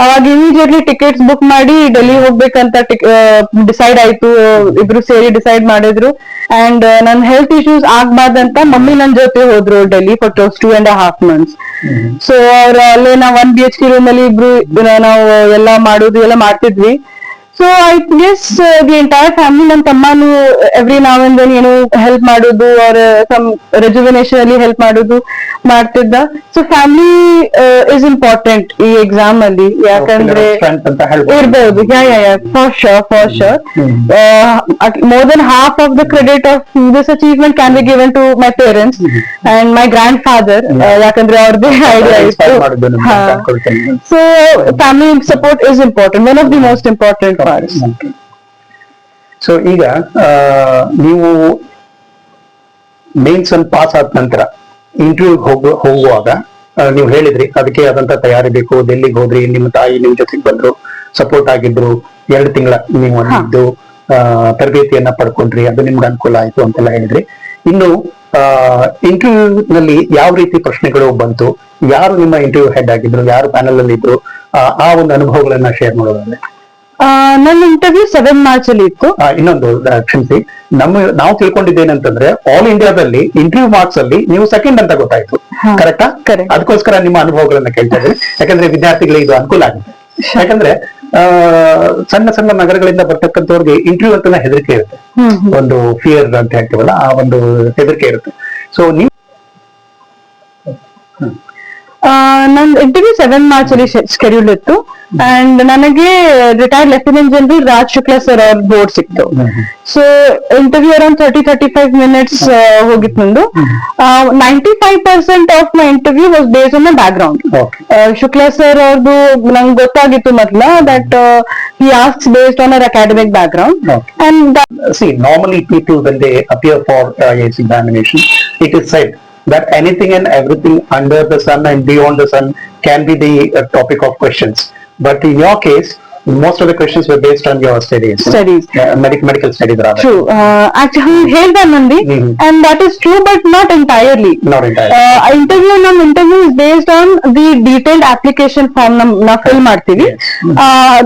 ಅವಾಗ ಇಮಿಡಿಯೇಟ್ಲಿ ಟಿಕೆಟ್ಸ್ ಬುಕ್ ಮಾಡಿ ಡೆಲ್ಲಿ ಹೋಗ್ಬೇಕಂತ ಡಿಸೈಡ್ ಆಯ್ತು. ಇಬ್ರು ಸೇರಿ ಡಿಸೈಡ್ ಮಾಡಿದ್ರು. ಅಂಡ್ ನನ್ ಹೆಲ್ತ್ ಇಶ್ಯೂಸ್ ಆಗ್ಬಾರ್ದಂತ ಮಮ್ಮಿ ನನ್ ಜೊತೆ ಹೋದ್ರು ಡೆಲ್ಲಿ ಫಾರ್ 2.5 months. ಸೊ ಅವ್ರ ಅಲ್ಲೇ ನಾವ್ 1 BHK ರೂಮ್ ಅಲ್ಲಿ ಇಬ್ರು ನಾವು ಎಲ್ಲಾ ಮಾಡೋದು ಎಲ್ಲ ಮಾಡ್ತಿದ್ವಿ. So I guess the entire family, ನನ್ನ ತಮ್ಮನು ಎವ್ರಿ ನಾವ್ ಅಂಡ್ ದೆನ್ ಏನು ಹೆಲ್ಪ್ ಮಾಡೋದು ಆರ್ ಸಮ್ ರೆಜುವಿನೇಷನ್ ಅಲ್ಲಿ ಹೆಲ್ಪ್ ಮಾಡೋದು ಮಾಡ್ತಿದ್ದ. ಸೊ ಫ್ಯಾಮಿಲಿ ಇಸ್ ಇಂಪಾರ್ಟೆಂಟ್ ಈ ಎಕ್ಸಾಮ್ ಅಲ್ಲಿ, ಯಾಕಂದ್ರೆ ಇರ್ಬೋದು. For sure more than half of the credit of this achievement can be given to my parents and my grandfather, ಯಾಕಂದ್ರೆ ಅವ್ರದ್ದೇ ಐಡಿಯಾ ಇತ್ತು. So family support is important, one of the most important parts. So ಈಗ ನೀವು mains ಅನ್ನು pass ಆದ ನಂತರ interview ಹೋಗುವಾಗ ನೀವು ಹೇಳಿದ್ರಿ ಅದಕ್ಕೆ ಆದಂತ ತಯಾರಿ ಬೇಕು, ಡೆಲ್ಲಿಗೆ ಹೋದ್ರಿ, ನಿಮ್ಮ ತಾಯಿ ನಿಮ್ ಜೊತೆಗೆ ಬಂದ್ರು, ಸಪೋರ್ಟ್ ಆಗಿದ್ರು, 2 ತಿಂಗಳ ನೀವು ಇದ್ದು ತರಬೇತಿಯನ್ನ ಪಡ್ಕೊಂಡ್ರಿ, ಅದು ನಿಮ್ಗೆ ಅನುಕೂಲ ಆಯ್ತು ಅಂತೆಲ್ಲ ಹೇಳಿದ್ರಿ. ಇನ್ನು ಇಂಟರ್ವ್ಯೂ ನಲ್ಲಿ ಯಾವ ರೀತಿ ಪ್ರಶ್ನೆಗಳು ಬಂತು, ಯಾರು ನಿಮ್ಮ ಇಂಟರ್ವ್ಯೂ ಹೆಡ್ ಆಗಿದ್ರು, ಯಾರು ಪ್ಯಾನಲ್ ಅಲ್ಲಿ ಇದ್ರು, ಆ ಒಂದು ಅನುಭವಗಳನ್ನ ಶೇರ್ ಮಾಡೋದಾದ್ರೆ. ನನ್ನ ಇಂಟರ್ವ್ಯೂ 7 ಮಾರ್ಚ್ ಅಲ್ಲಿ ಇತ್ತು. ಇನ್ನೊಂದು ಕ್ಷಮಿಸಿ, ನಾವು ತಿಳ್ಕೊಂಡಿದ್ದೇನಂತಂದ್ರೆ ಆಲ್ ಇಂಡಿಯಾದಲ್ಲಿ ಇಂಟರ್ವ್ಯೂ ಮಾರ್ಕ್ಸ್ ಅಲ್ಲಿ ನೀವು ಸೆಕೆಂಡ್ ಅಂತ ಗೊತ್ತಾಯ್ತು, ಕರೆಕ್ಟಾ? ಅದಕ್ಕೋಸ್ಕರ ನಿಮ್ಮ ಅನುಭವಗಳನ್ನ ಕೇಳ್ತಾ ಇದ್ರಿ, ಯಾಕಂದ್ರೆ ವಿದ್ಯಾರ್ಥಿಗಳಿಗೆ ಇದು ಅನುಕೂಲ ಆಗುತ್ತೆ. ಯಾಕಂದ್ರೆ ಸಣ್ಣ ಸಣ್ಣ ನಗರಗಳಿಂದ ಬರ್ತಕ್ಕಂಥವ್ರಿಗೆ ಇಂಟರ್ವ್ಯೂ ಅಂತ ಹೆದರಿಕೆ ಇರುತ್ತೆ, ಒಂದು ಫಿಯರ್ ಅಂತ ಹೇಳ್ತೀವಲ್ಲ, ಆ ಒಂದು ಹೆದರಿಕೆ ಇರುತ್ತೆ. ಸೊ ನೀವು ನನ್ನ ಇಂಟರ್ವ್ಯೂ 7 ಮಾರ್ಚ್ ಅಲ್ಲಿ ಶೆಡ್ಯೂಲ್ ಇತ್ತು. ಅಂಡ್ ನನಗೆ retired lieutenant general Raj Shukla sir ಅವ್ರ ಬೋರ್ಡ್ ಸಿಕ್ತು. ಸೊ ಇಂಟರ್ವ್ಯೂ ಅರೌಂಡ್ 30-35 ಮಿನಿಟ್ಸ್ ಹೋಗಿತ್ತು ನಂದು. 95% of my interview was based on my back ground. Shukla sir ಅವ್ರದ್ದು ನಂಗೆ ಗೊತ್ತಾಗಿತ್ತು ಮೊದ್ಲ that he asks based on our academic background. And see, normally people when they appear for IAS examination, it is said that anything and everything under the sun and beyond the sun can be the topic of questions. But in your case, most of the questions were based on your studies. Medical studies rather. True. Actually, ಹೇಳ್ದ Nandi, and that is true, but not entirely. Not entirely. Interview is based on the detailed application form na fill ಮಾಡ್ತೀವಿ.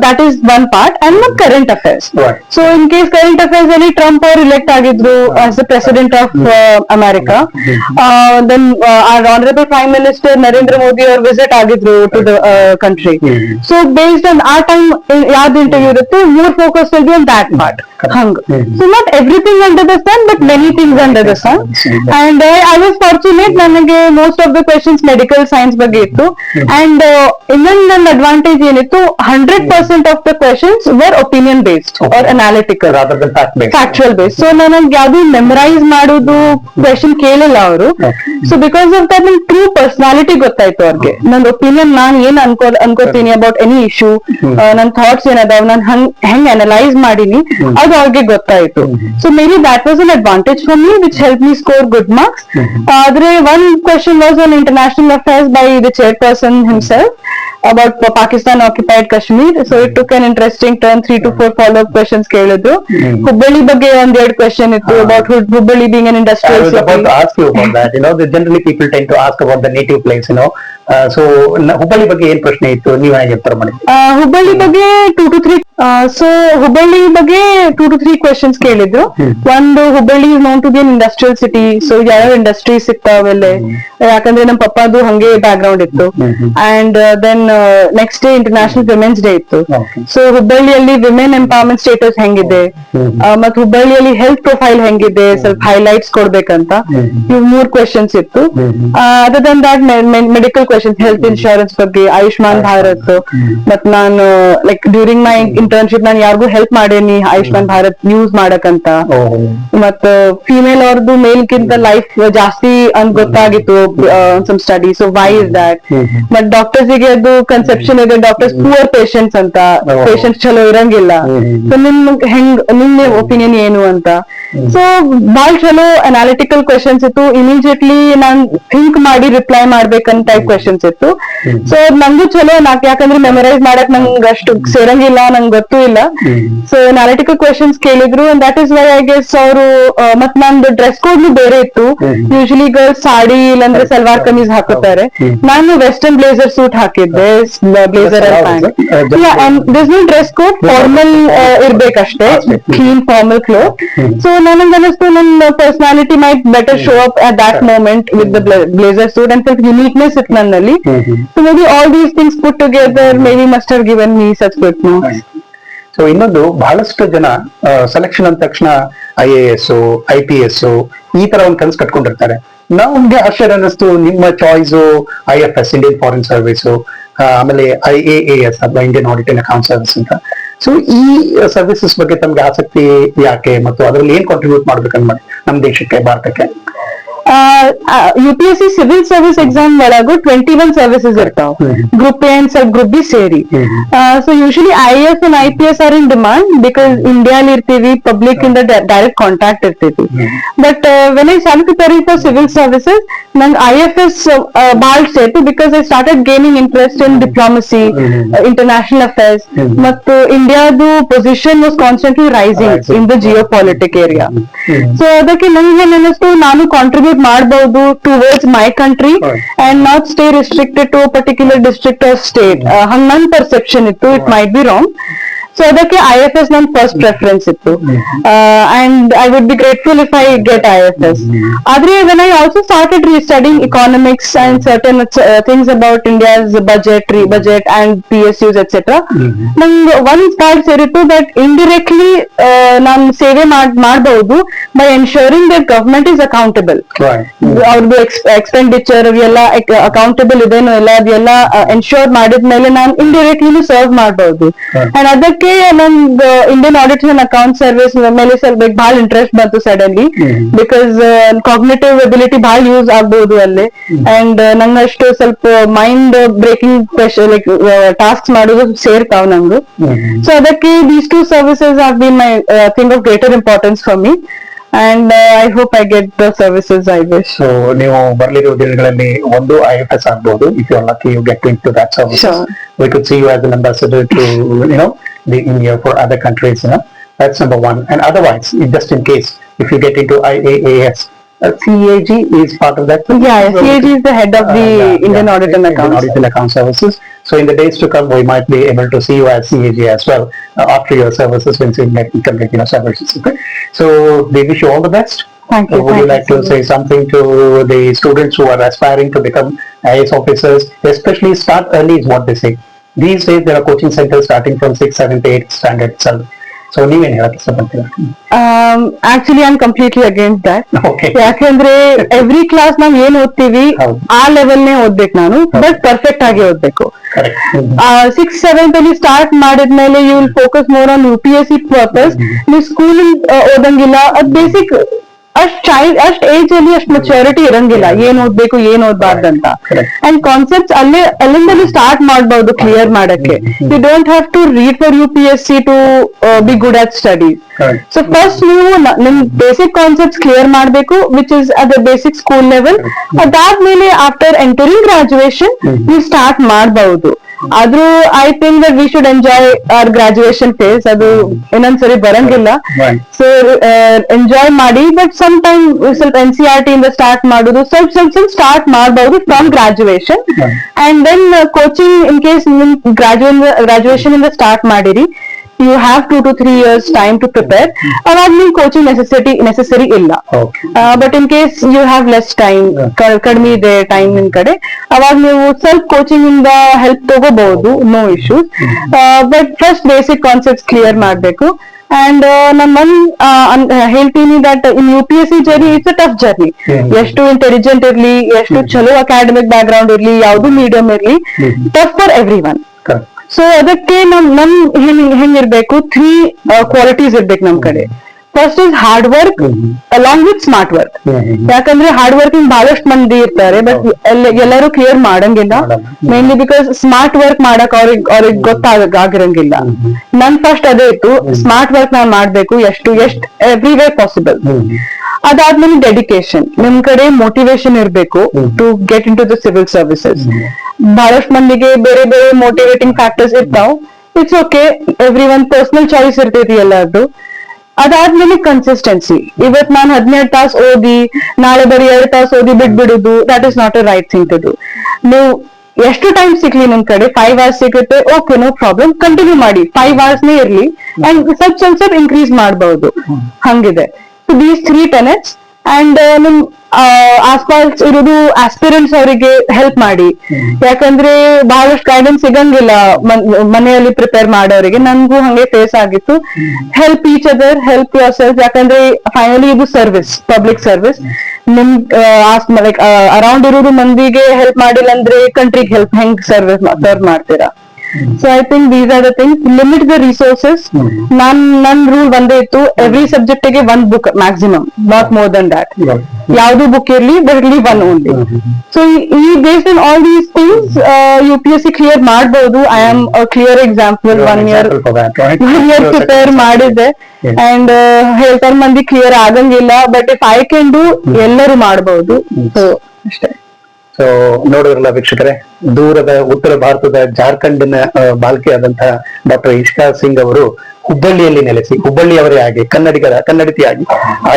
That is one part, and the current affairs. Right. So in case current affairs ಅಲ್ಲಿ Trump ಅವರು elect ಆಗಿದ್ರು as the president of America, then our honorable Prime Minister Narendra Modi ಅವರು visit ಆಗಿದ್ರು to the country. So based on our time ಯಾವ್ದು interview ಇರುತ್ತೆ, more focus will be on that part. ಹಂಗ. So not everything under the sun, but many things under the sun. And I was fortunate, ನನಗೆ most of the questions medical science ಬಗ್ಗೆ ಇತ್ತು. And ಇನ್ನೊಂದು ನನ್ನ advantage ಏನಿತ್ತು, 100% of the questions were opinion based or analytical rather than factual based. So ನನಗೆ ಯಾವ್ದು memorise ಮಾಡೋದು question ಕೇಳಿಲ್ಲ ಅವರು. ಸೊ ಬಿಕಾಸ್ ಆಫ್ ದಟ್ ನನ್ ಟ್ರೂ ಪರ್ಸನಾಲಿಟಿ ಗೊತ್ತಾಯ್ತು ಅವ್ರಿಗೆ. ನನ್ನ ಒಪಿನಿಯನ್ ನಾನ್ ಏನ್ ಅನ್ಕೋತೀನಿ ಅಬೌಟ್ ಎನಿ ಇಶ್ಯೂ, ನನ್ನ ಥಾಟ್ಸ್ ಏನದಾವ್, ನಾನು ಹೆಂಗ್ ಅನಲೈಸ್ ಮಾಡೀನಿ, ಅದು ಅವ್ರಿಗೆ ಗೊತ್ತಾಯ್ತು. So maybe that was an advantage for me which help me score good marks. ಆದ್ರೆ one question was on international affairs by the chairperson himself about Pakistan occupied Kashmir. So it took an interesting turn. 3 to 4 follow-up questions ಕೇಳಿದ್ರು. ಹುಬ್ಬಳ್ಳಿ ಬಗ್ಗೆ 1-2 question ಇತ್ತು about Hubballi being an industrial city. I was about to ask you about that. You know, generally people tend to ask about the native place, you know. So Hubballi ಬಗ್ಗೆ ಏನ್ ಪ್ರಶ್ನೆ ಇತ್ತು, ನೀವು ಹೇಗೆ ಉತ್ತರ ಮಾಡಿದ್ರಿ? ಹುಬ್ಬಳ್ಳಿ ಬಗ್ಗೆ 2 to 3 ಸೊ ಹುಬ್ಬಳ್ಳಿ ಬಗ್ಗೆ 2 to 3 questions ಕೇಳಿದ್ರು. ಒಂದು, Hubballi is known to be an industrial city. So ಯಾವ ಇಂಡಸ್ಟ್ರೀಸ್ ಸಿಗ್ತಾವಲ್ಲೇ, ಯಾಕಂದ್ರೆ ನಮ್ಮ ಪಪ್ಪದು ಹಂಗೆ ಬ್ಯಾಕ್ ಗ್ರೌಂಡ್ ಇತ್ತು. And then next day international women's day ಇತ್ತು. ಸೊ ಹುಬ್ಬಳ್ಳಿಯಲ್ಲಿ ವಿಮೆನ್ ಎಂಪವರ್ಮೆಂಟ್ ಸ್ಟೇಟಸ್ ಹೆಂಗಿದೆ, ಮತ್ ಹುಬ್ಬಳ್ಳಿಯಲ್ಲಿ ಹೆಲ್ತ್ ಪ್ರೊಫೈಲ್ ಹೆಂಗಿದೆ, ಸ್ವಲ್ಪ ಹೈಲೈಟ್ಸ್ ಕೊಡ್ಬೇಕಂತ ಇವ್ 3 questions ಇತ್ತು. Other than that medical questions, health insurance ಬಗ್ಗೆ, ಆಯುಷ್ಮಾನ್ ಭಾರತ್, ಮತ್ ನಾನು ಲೈಕ್ ಡ್ಯೂರಿಂಗ್ ಮೈ ಇಂಟರ್ನ್ಶಿಪ್ ನಾನು ಯಾರಿಗೂ ಹೆಲ್ಪ್ ಮಾಡೇನಿ ಆಯುಷ್ಮಾನ್ ಭಾರತ್ ಯೂಸ್ ಮಾಡಕಂತ. ಮತ್ ಫಿಮೇಲ್ ಅವ್ರದ್ದು ಮೇಲ್ಗಿಂತ ಲೈಫ್ ಜಾಸ್ತಿ ಅಂತ ಗೊತ್ತಾಗಿತ್ತು some study. So why is that? ಮತ್ ಡಾಕ್ಟರ್ಸ್ ಗೆ ಅದು ಕನ್ಸೆಪ್ಷನ್ ಇದೆ, ಡಾಕ್ಟರ್ಸ್ ಪೂರ್ ಪೇಷಂಟ್ಸ್ ಅಂತ, ಪೇಷಂಟ್ಸ್ ಚಲೋ ಇರಂಗಿಲ್ಲ. ಸೊ ನಿಮ್ಮ ಒಪಿನಿಯನ್ ಏನು ಅಂತ. ಸೊ ಬಾಳ್ ಚಲೋ ಅನಾಲಿಟಿಕಲ್ ಕ್ವೆಶನ್ಸ್ ಇತ್ತು. ಇಮಿಡಿಯೇಟ್ಲಿ ನಾನ್ ಥಿಂಕ್ ಮಾಡಿ ರಿಪ್ಲೈ ಮಾಡ್ಬೇಕಂತ ಟೈಪ್ ಕ್ವೆಶನ್ಸ್ ಇತ್ತು. ಸೊ ನಂಗೂ ಚಲೋ, ಯಾಕಂದ್ರೆ ಮೆಮರೈಸ್ ಮಾಡಕ್ ನಂಗೆ ಅಷ್ಟು ಸೇರಂಗಿಲ್ಲ, ನಂಗೆ ಗೊತ್ತೂ ಇಲ್ಲ. ಸೊ ಅನಾಲಿಟಿಕಲ್ ಕ್ವೆಶನ್ಸ್ ಕೇಳಿದ್ರು. And that is why I guess ಅವರು. ಮತ್ ನಂದು ಡ್ರೆಸ್ ಕೋಡ್ ಬೇರೆ ಇತ್ತು. ಯೂಶಲಿ ಗರ್ಲ್ಸ್ ಸಾಡಿ ಇಲ್ಲಾಂದ್ರೆ ಸಲ್ವಾರ್ ಕಮೀಸ್ ಹಾಕೋತಾರೆ. ನಾನು ವೆಸ್ಟರ್ನ್ ಬ್ಲೇಸರ್ ಸೂಟ್ ಹಾಕಿದ್ದೆ, blazer and pant. This no dress code, formal ಇರ್ಬೇಕಷ್ಟೇ, ಕ್ಲೀನ್ ಫಾರ್ಮಲ್ ಕ್ಲೋತ್. ಸೊ ನನಗೆ ಅನಿಸ್ತು ನನ್ನ personality might better show up at that moment with the blazer suit and ಸ್ವಲ್ಪ ಯುನೀಕ್ನೆಸ್ ಇತ್ತು ನನ್ನಲ್ಲಿ. So maybe all these things put together maybe must have given me such good marks. So ಇನ್ನೊಂದು ಬಹಳಷ್ಟು ಜನ selection ಅಂದ ತಕ್ಷಣ IAS, IPS ಈ ತರ ಒಂದು ಕನಸು ಕಟ್ಕೊಂಡಿರ್ತಾರೆ. ನಮ್ಗೆ ಆಶ್ಚರ್ಯ ಅನ್ನಿಸ್ತು ನಿಮ್ಮ choice IFS, Indian foreign service, ಆಮೇಲೆ IAAS ಅಥವಾ Indian audit and account service ಅಂತ. ಸೊ ಈ ಸರ್ವಿಸಸ್ ಬಗ್ಗೆ ತಮ್ಗೆ ಆಸಕ್ತಿ ಯಾಕೆ ಮತ್ತು ಅದರಲ್ಲಿ ಏನ್ ಕಾಂಟ್ರಿಬ್ಯೂಟ್ ಮಾಡ್ಬೇಕಂತ ಮಾಡಿ ನಮ್ಮ ದೇಶಕ್ಕೆ, ಭಾರತಕ್ಕೆ? UPSC ಸಿವಿಲ್ ಸರ್ವಿಸ್ ಎಕ್ಸಾಮ್ ಒಳಗು 21 ಸರ್ವಿಸಸ್ ಇರ್ತಾವ, group A and sub group B ಸೇರಿ. So usually IAS and IPS are in demand because ಇಂಡಿಯಾಲ್ ಇರ್ತೀವಿ, ಪಬ್ಲಿಕ್ ಇಂದ ಡೈರೆಕ್ಟ್ ಕಾಂಟ್ಯಾಕ್ಟ್ ಇರ್ತೈತಿ. But when I start preparing for civil services, ನಂಗೆ IFS ಬಹಳ ಸೇರ್ತು because I started gaining interest in diplomacy, international affairs, ಮತ್ತು ಇಂಡಿಯಾದು position was constantly rising in the geopolitic area. So ಅದಕ್ಕೆ ನಂಗೆ ಅನ್ನಿಸ್ತು ನಾನು ಕಾಂಟ್ರಿಬ್ಯೂಟ್ ಮಾಡಬಹುದು towards my country and not stay restricted to particular district or state. ಹಂಗ ನನ್ perception ಇತ್ತು. It might be wrong. So ಅದಕ್ಕೆ IFS ನನ್ ಫಸ್ಟ್ ಪ್ರೆಫರೆನ್ಸ್ ಇತ್ತು. And I would be grateful if I get IFS. ಆದ್ರೆ when I also started studying economics and certain things about India's budget and PSUs etc. ನಂಗೆ ಒಂದ್ part ಸೇರಿತ್ತು that indirectly ನಾನು ಸೇವೆ ಮಾಡಬಹುದು by ensuring that government is accountable. ಅವ್ರದ್ದು expenditure ಎಲ್ಲ accountable ಇದೇನೋ ಎಲ್ಲ ಅದೆಲ್ಲ ಎನ್ಶೋರ್ ಮಾಡಿದ್ಮೇಲೆ ನಾನು ಇಂಡೈರೆಕ್ಟ್ಲಿ ಸರ್ವ್ ಮಾಡಬಹುದು. ಅಂಡ್ ಅದಕ್ಕೆ ನಂಗೆ Indian audit and account service ಮೇಲೆ ಸ್ವಲ್ಪ ಬಹಳ ಇಂಟ್ರೆಸ್ಟ್ ಬಂತು ಸಡನ್ಲಿ, ಬಿಕಾಸ್ ಕಾಗ್ನಿಟಿವ್ ಎಬಿಲಿಟಿ ಬಹಳ ಯೂಸ್ ಆಗ್ಬಹುದು ಅಲ್ಲಿ. ಅಂಡ್ ನಂಗಷ್ಟು ಸ್ವಲ್ಪ ಮೈಂಡ್ ಬ್ರೇಕಿಂಗ್ ಲೈಕ್ ಟಾಸ್ಕ್ ಮಾಡೋದು ಸೇರ್ತಾವ್ ನಂಗು. ಸೊ ಅದಕ್ಕೆ these two services have been my thing of greater importance for me. And I hope I get the services I wish. So ನೀವು ಬರಲಿರುವ ದಿನಗಳಲ್ಲಿ ಒಂದು IFS ಆಗ್ಬಹುದು. If you are lucky, you get into that service. Sure. We could see you as an ambassador to the India for other countries. That's number one. And otherwise, just in case, if you get into IAAS, CAG is part of that. Yeah, CAG is the head of the Indian Audit and Account. Audit and Account Services. So in the days to come, we might be able to see you as CAG as well after your services, once you complete your services. Okay? So we wish you all the best. Thank you. Would you like to say something to the students who are aspiring to become IAS officers? Especially start early is what they say. These days there are coaching centers starting from 6th, 7th, 8th standard itself. So ನೀವೇನ್ ಹೇಳಕ್ ಇಷ್ಟಪಡ್ತೀರಾ? Actually I am completely against that. Okay. ಯಾಕಂದ್ರೆ every class ನಾವ್ ಏನ್ ಓದ್ತೀವಿ ಆ level ನೇ ಓದ್ಬೇಕು ನಾನು, ಬಟ್ ಪರ್ಫೆಕ್ಟ್ ಆಗಿ ಓದ್ಬೇಕು. Correct. 6th, 7th ಅಲ್ಲಿ ಸ್ಟಾರ್ಟ್ ಮಾಡಿದ್ಮೇಲೆ you will focus more on UPSC purpose. ನೀವು ಸ್ಕೂಲ್ ಓದಂಗಿಲ್ಲ, ಅದ್ ಬೇಸಿಕ್ ಅಷ್ಟ್ ಏಜ್ ಅಲ್ಲಿ ಅಷ್ಟ್ ಮೆಚುರಿಟಿ ಇರಂಗಿಲ್ಲ ಏನ್ ಓದ್ಬೇಕು ಏನ್ ಓದ್ಬಾರ್ದಂತ. ಅಂಡ್ ಕಾನ್ಸೆಪ್ಟ್ಸ್ ಅಲ್ಲಿಂದಲೂ ಸ್ಟಾರ್ಟ್ ಮಾಡಬಹುದು ಕ್ಲಿಯರ್ ಮಾಡಕ್ಕೆ. You don't have to read for UPSC to be good at studies. So first ನೀವು ನಿಮ್ ಬೇಸಿಕ್ ಕಾನ್ಸೆಪ್ಟ್ಸ್ ಕ್ಲಿಯರ್ ಮಾಡ್ಬೇಕು, which is at the basic school level. ಅದಾದ್ಮೇಲೆ ಆಫ್ಟರ್ ಎಂಟರಿಂಗ್ ಗ್ರಾಜುಯೇಷನ್ ನೀವು start ಮಾಡಬಹುದು. ಆದ್ರೂ I think that we should enjoy our graduation phase. ಅದು ಇನ್ನೊಂದ್ಸರಿ ಬರಂಗಿಲ್ಲ. ಸೊ ಎಂಜಾಯ್ ಮಾಡಿ, ಬಟ್ ಸಮ್ ಟೈಮ್ ಸ್ವಲ್ಪ NCERT ಇಂದ ಸ್ಟಾರ್ಟ್ ಮಾಡುದು, ಸ್ವಲ್ಪ ಸ್ಟಾರ್ಟ್ ಮಾಡಬಹುದು from graduation. And then coaching in case ನಿಮ್ ಗ್ರಾಜುಯೇಷನ್ ಇಂದ ಸ್ಟಾರ್ಟ್ ಮಾಡಿರಿ, you have 2 to 3 years time to prepare. ಅವಾಗ ನೀವು ಕೋಚಿಂಗ್ ನೆಸೆಸರಿ ಇಲ್ಲ. But in case you have less time, ಕಡಿಮೆ ಇದೆ ಟೈಮ್ ನಿಮ್ ಕಡೆ, ಅವಾಗ ನೀವು ಸ್ವಲ್ಪ ಕೋಚಿಂಗ್ ಇಂದ ಹೆಲ್ಪ್ ತಗೋಬಹುದು, no issues. But first basic concepts clear ಮಾಡ್ಬೇಕು. ಅಂಡ್ ನಾನು ಹೇಳ್ತೀನಿ that in UPSC journey it's a tough journey. ಎಷ್ಟು ಇಂಟೆಲಿಜೆಂಟ್ ಇರ್ಲಿ, ಎಷ್ಟು ಚಲೋ ಅಕಾಡೆಮಿಕ್ ಬ್ಯಾಕ್ ಗ್ರೌಂಡ್ ಇರ್ಲಿ, ಯಾವ್ದು ಮೀಡಿಯಂ ಇರ್ಲಿ, tough for every one. So ಅದಕ್ಕೆ ನಮ್ ಹೆಂಗಿರ್ಬೇಕು, 3 ಕ್ವಾಲಿಟೀಸ್ ಇರ್ಬೇಕು ನಮ್ ಕಡೆ. First is hard work along with smart work. ಯಾಕಂದ್ರೆ ಹಾರ್ಡ್ ವರ್ಕಿಂಗ್ ಬಹಳಷ್ಟು ಮಂದಿ ಇರ್ತಾರೆ, ಬಟ್ ಎಲ್ಲರೂ ಕ್ಲಿಯರ್ ಮಾಡಂಗಿಲ್ಲ. ಮೇನ್ಲಿ ಬಿಕಾಸ್ ಸ್ಮಾರ್ಟ್ ವರ್ಕ್ ಮಾಡಕ್ ಅವ್ರಿಗೆ ಗೊತ್ತಾಗಿರಂಗಿಲ್ಲ. ನನ್ ಫಸ್ಟ್ ಅದೇ ಇತ್ತು, ಸ್ಮಾರ್ಟ್ ವರ್ಕ್ ನಾನ್ ಮಾಡ್ಬೇಕು ಎಷ್ಟು ಎವ್ರಿ ವೇ ಪಾಸಿಬಲ್. ಅದಾದ್ಮೇಲೆ ಡೆಡಿಕೇಶನ್, ನಿಮ್ ಕಡೆ ಮೋಟಿವೇಶನ್ ಇರ್ಬೇಕು to get into the civil services. ಬಹಳಷ್ಟು ಮಂದಿಗೆ ಬೇರೆ ಬೇರೆ ಮೋಟಿವೇಟಿಂಗ್ ಫ್ಯಾಕ್ಟರ್ಸ್ ಇರ್ತಾವ್. It's okay, everyone personal choice ಇರ್ತೈತಿ ಎಲ್ಲಾರ್ದು. ಅದಾದ್ಮೇಲೆ ಕನ್ಸಿಸ್ಟೆನ್ಸಿ. ಇವತ್ ನಾನು 17 ತಾಸು ಓದಿ ನಾಳೆ ಬರೀ 2 ತಾಸು ಓದಿ ಬಿಡ್ಬಿಡುದು, that is not a right thing to do. ನೀವು ಎಷ್ಟು ಟೈಮ್ ಸಿಕ್ಲಿ ನಿಮ್ ಕಡೆ 5 hours ಸಿಗುತ್ತೆ, ಓಕೆ, ನೋ ಪ್ರಾಬ್ಲಮ್, ಕಂಟಿನ್ಯೂ ಮಾಡಿ. 5 hours ನೇ ಇರ್ಲಿ, ಅಂಡ್ ಸ್ವಲ್ಪ ಇನ್ಕ್ರೀಸ್ ಮಾಡಬಹುದು. ಹಂಗಿದೆ. So these 3 tenets. ಅಂಡ್ ನಿಮ್ ಆಸ್ಪಾಸ್ ಇರೋದು ಆಸ್ಪಿರೆಂಟ್ಸ್ ಅವರಿಗೆ ಹೆಲ್ಪ್ ಮಾಡಿ. ಯಾಕಂದ್ರೆ ಬಹಳಷ್ಟು ಗೈಡೆನ್ಸ್ ಸಿಗಂಗಿಲ್ಲ ಮನೆಯಲ್ಲಿ ಪ್ರಿಪೇರ್ ಮಾಡೋರಿಗೆ. ನನ್ಗೂ ಹಂಗೆ ಫೇಸ್ ಆಗಿತ್ತು. Help each other, help your self. ಯಾಕಂದ್ರೆ ಫೈನಲಿ ಇದು ಸರ್ವಿಸ್, ಪಬ್ಲಿಕ್ ಸರ್ವಿಸ್. ನಿಮ್ ಲೈಕ್ ಅರೌಂಡ್ ಇರೋದು ಮಂದಿಗೆ ಹೆಲ್ಪ್ ಮಾಡಿಲ್ಲ ಅಂದ್ರೆ ಕಂಟ್ರಿಗೆ ಹೆಲ್ಪ್ ಹೆಂಗ್ ಸರ್ವ್ ಮಾಡ್ತೀರಾ? So I think these are the things. Limit the resources. ನನ್ ರೂಲ್ ಒಂದೇ ಇತ್ತು, ಎವ್ರಿ ಸಬ್ಜೆಕ್ಟ್ ಗೆ 1 book maximum, not more than that. ಯಾವ್ದು ಬುಕ್ ಇರ್ಲಿ, ಬಟ್ ಇರ್ಲಿ 1 only. ಸೊ ಈ based on all these things UPSC clear ಮಾಡಬಹುದು. I am a clear example. 1 year prepare ಮಾಡಿದ್ದೆ. ಅಂಡ್ ಹೇಳ್ತಾರೆ ಮಂದಿ ಕ್ಲಿಯರ್ ಆಗಂಗಿಲ್ಲ, but if I can do, ಎಲ್ಲರೂ ಮಾಡಬಹುದು. ಸೊ ಅಷ್ಟೇ. ಸೊ ನೋಡಿದ್ರಲ್ಲ ವೀಕ್ಷಕರೇ, ದೂರದ ಉತ್ತರ ಭಾರತದ ಜಾರ್ಖಂಡ್ನ ಬಾಲಕಿ ಆದಂತಹ ಡಾಕ್ಟರ್ ಇಷ್ಕಾ ಸಿಂಗ್ ಅವರು ಹುಬ್ಬಳ್ಳಿಯಲ್ಲಿ ನೆಲೆಸಿ, ಹುಬ್ಬಳ್ಳಿಯವರೇ ಆಗಿ ಕನ್ನಡತಿಯಾಗಿ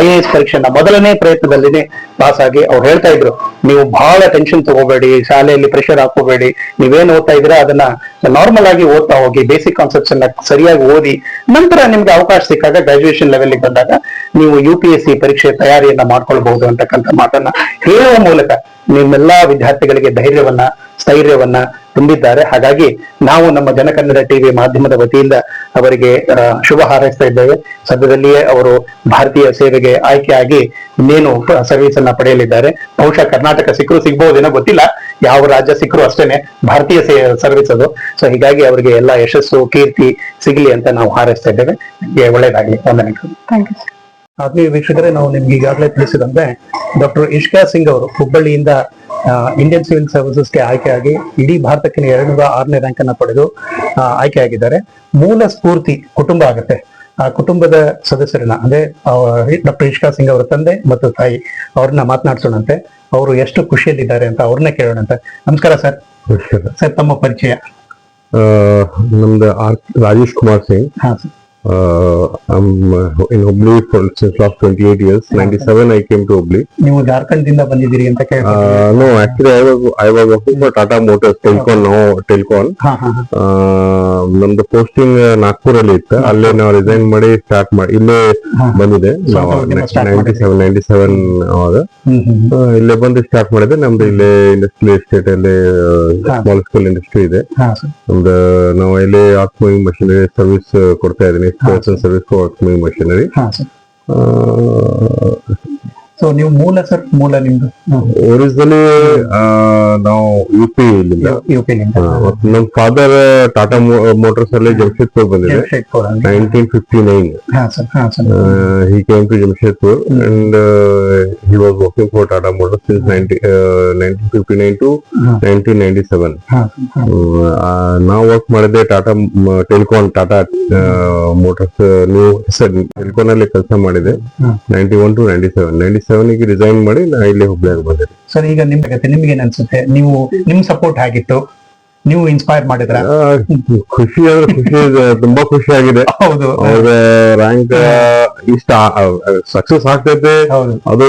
IAS ಪರೀಕ್ಷೆನ ಮೊದಲನೇ ಪ್ರಯತ್ನದಲ್ಲಿನೇ ಪಾಸ್ ಆಗಿ ಅವ್ರು ಹೇಳ್ತಾ ಇದ್ರು, ನೀವು ಬಹಳ ಟೆನ್ಷನ್ ತಗೋಬೇಡಿ, ಶಾಲೆಯಲ್ಲಿ ಪ್ರೆಷರ್ ಹಾಕೋಬೇಡಿ, ನೀವೇನ್ ಓದ್ತಾ ಇದ್ದೀರಾ ಅದನ್ನ ನಾರ್ಮಲ್ ಆಗಿ ಓದ್ತಾ ಹೋಗಿ, ಬೇಸಿಕ್ ಕಾನ್ಸೆಪ್ಟ್ಸ್ ಅನ್ನ ಸರಿಯಾಗಿ ಓದಿ, ನಂತರ ನಿಮ್ಗೆ ಅವಕಾಶ ಸಿಕ್ಕಾಗ ಗ್ರಾಜುಯೇಷನ್ ಲೆವೆಲ್ ಬಂದಾಗ ನೀವು UPSC ಪರೀಕ್ಷೆ ತಯಾರಿಯನ್ನ ಮಾಡ್ಕೊಳ್ಬಹುದು ಅಂತಕ್ಕಂಥ ಮಾತನ್ನ ಹೇಳುವ ಮೂಲಕ ನಿಮ್ಮೆಲ್ಲಾ ವಿದ್ಯಾರ್ಥಿಗಳಿಗೆ ಧೈರ್ಯವನ್ನ, ಸ್ಥೈರ್ಯವನ್ನ ತುಂಬಿದ್ದಾರೆ. ಹಾಗಾಗಿ ನಾವು ನಮ್ಮ ಜನಕನ್ನಡ ಟಿವಿ ಮಾಧ್ಯಮದ ವತಿಯಿಂದ ಅವರಿಗೆ ಶುಭ ಹಾರೈಸ್ತಾ ಇದ್ದೇವೆ. ಸದ್ಯದಲ್ಲಿಯೇ ಅವರು ಭಾರತೀಯ ಸೇವೆಗೆ ಆಯ್ಕೆಯಾಗಿ ಇನ್ನೇನು ಸರ್ವಿಸ್ ಅನ್ನ ಪಡೆಯಲಿದ್ದಾರೆ. ಬಹುಶಃ ಕರ್ನಾಟಕ ಸಿಗ್ಬಹುದೇನೋ ಗೊತ್ತಿಲ್ಲ, ಯಾವ ರಾಜ್ಯ ಸಿಕ್ಕರು ಅಷ್ಟೇನೆ, ಭಾರತೀಯ ಸರ್ವಿಸ್ ಅದು. ಸೊ ಹೀಗಾಗಿ ಅವರಿಗೆ ಎಲ್ಲ ಯಶಸ್ಸು, ಕೀರ್ತಿ ಸಿಗಲಿ ಅಂತ ನಾವು ಹಾರೈಸ್ತಾ ಇದ್ದೇವೆ. ಒಳ್ಳೆಯದಾಗಲಿ. ವಂದನೆಗಳು. Thank you. ಆತ್ಮೀಯ ವೀಕ್ಷಕರೇ, ನಾವು ನಿಮ್ಗೆ ಈಗಾಗಲೇ ತಿಳಿಸಿದಂತೆ ಡಾಕ್ಟರ್ ಇಷ್ಕಾ ಸಿಂಗ್ ಅವರು ಹುಬ್ಬಳ್ಳಿಯಿಂದ ಇಂಡಿಯನ್ ಸಿವಿಲ್ ಸರ್ವಿಸಸ್ಗೆ ಆಯ್ಕೆಯಾಗಿ ಇಡೀ ಭಾರತಕ್ಕೆ 206ನೇ ರ್ಯಾಂಕ್ ಅನ್ನ ಪಡೆದು ಆಯ್ಕೆಯಾಗಿದ್ದಾರೆ. ಮೂಲ ಸ್ಫೂರ್ತಿ ಕುಟುಂಬ ಆಗುತ್ತೆ. ಆ ಕುಟುಂಬದ ಸದಸ್ಯರನ್ನ ಅಂದ್ರೆ ಡಾಕ್ಟರ್ ಇಷ್ಕಾ ಸಿಂಗ್ ಅವರ ತಂದೆ ಮತ್ತು ತಾಯಿ ಅವ್ರನ್ನ ಮಾತನಾಡ್ಸೋಣಂತೆ. ಅವರು ಎಷ್ಟು ಖುಷಿಯಲ್ಲಿದ್ದಾರೆ ಅಂತ ಅವ್ರನ್ನ ಕೇಳೋಣಂತೆ. ನಮಸ್ಕಾರ ಸರ್. ಸರ್, ತಮ್ಮ ಪರಿಚಯ? ನಮ್ದು ರಾಜೇಶ್ ಕುಮಾರ್ ಸಿಂಗ್. ಹಾ sir. I'm in Hubli since last 28 years. 97 I came to Hubli. ನೀವು ಜಾರ್ಖಂಡ್ದಿಂದ ಬಂದಿದ್ದೀರಿ ಅಂತ ಕೇಳ್ತೀನಿ. No, actually I was working for Tata Motors, Telcon. ನಮ್ದು ಪೋಸ್ಟಿಂಗ್ ನಾಗ್ಪುರ್ ಅಲ್ಲಿ ಇತ್ತು. ಅಲ್ಲೇ ನಾವು ರಿಸೈನ್ ಮಾಡಿ ಸ್ಟಾರ್ಟ್ ಮಾಡಿ ಇಲ್ಲೇ ಬಂದಿದೆ. 97 ಅವಾಗ ಇಲ್ಲೇ ಬಂದು ಸ್ಟಾರ್ಟ್ ಮಾಡಿದೆ. ನಮ್ದು ಇಲ್ಲೇ ಇಂಡಸ್ಟ್ರಿಯಲ್ ಎಸ್ಟೇಟ್ ಅಲ್ಲಿ ಸ್ಮಾಲ್ ಸ್ಕೇಲ್ ಇಂಡಸ್ಟ್ರಿ ಇದೆ. ನಮ್ದು ನಾವು ಇಲ್ಲಿ ಆರ್ಟ್ ಮೂವಿಂಗ್ ಮಷಿನರಿ ಸರ್ವಿಸ್ ಕೊಡ್ತಾ ಇದೀನಿ. Service for art moving machinery. So ನೀವು ಮೂಲ ನಿಮ್ದು ಒರಿಜಿನಲಿ ನಾವು ಯುಪಿ ನಮ್ ಫಾದರ್ ಟಾಟಾ ಮೋಟರ್ಸ್ ಅಲ್ಲಿ ಜಮ್ಶೇದ್ಪುರ್ ಬಂದಿದೆ. 1959 he came to Jamshedpur and he was working for Tata Motors since 1959 to 1997. ನಾವು ವರ್ಕ್ ಮಾಡಿದೆ ಟಾಟಾ ಟೆಲಿಕಾನ್, ಟಾಟಾ ಮೋಟರ್ಸ್ ನ್ಯೂ ಟೆಲಿಕಾನ್ ಅಲ್ಲಿ ಕೆಲಸ ಮಾಡಿದೆ 91 to 97 ಗೆ ರಿಸೈನ್ ಮಾಡಿ ನಾ ಇಲ್ಲಿ ಹುಬ್ಳಿಯಾಗ ಬಂದೆ. ಸರ್, ಈಗ ನಿಮ್ಗೆ ಏನ್ ಅನ್ಸುತ್ತೆ? ನಿಮ್ ಸಪೋರ್ಟ್ ಆಗಿತ್ತು, ನೀವು ಇನ್ಸ್ಪೈರ್ ಮಾಡಿದ್ರ? ಖುಷಿ ಅಂದ್ರೆ ತುಂಬಾ ಖುಷಿ ಆಗಿದೆ. ಹೌದು, ಅವ್ರ ರ್ಯಾಂಕ್ ಇಷ್ಟ ಸಕ್ಸಸ್ ಆಗ್ತೈತೆ ಅದು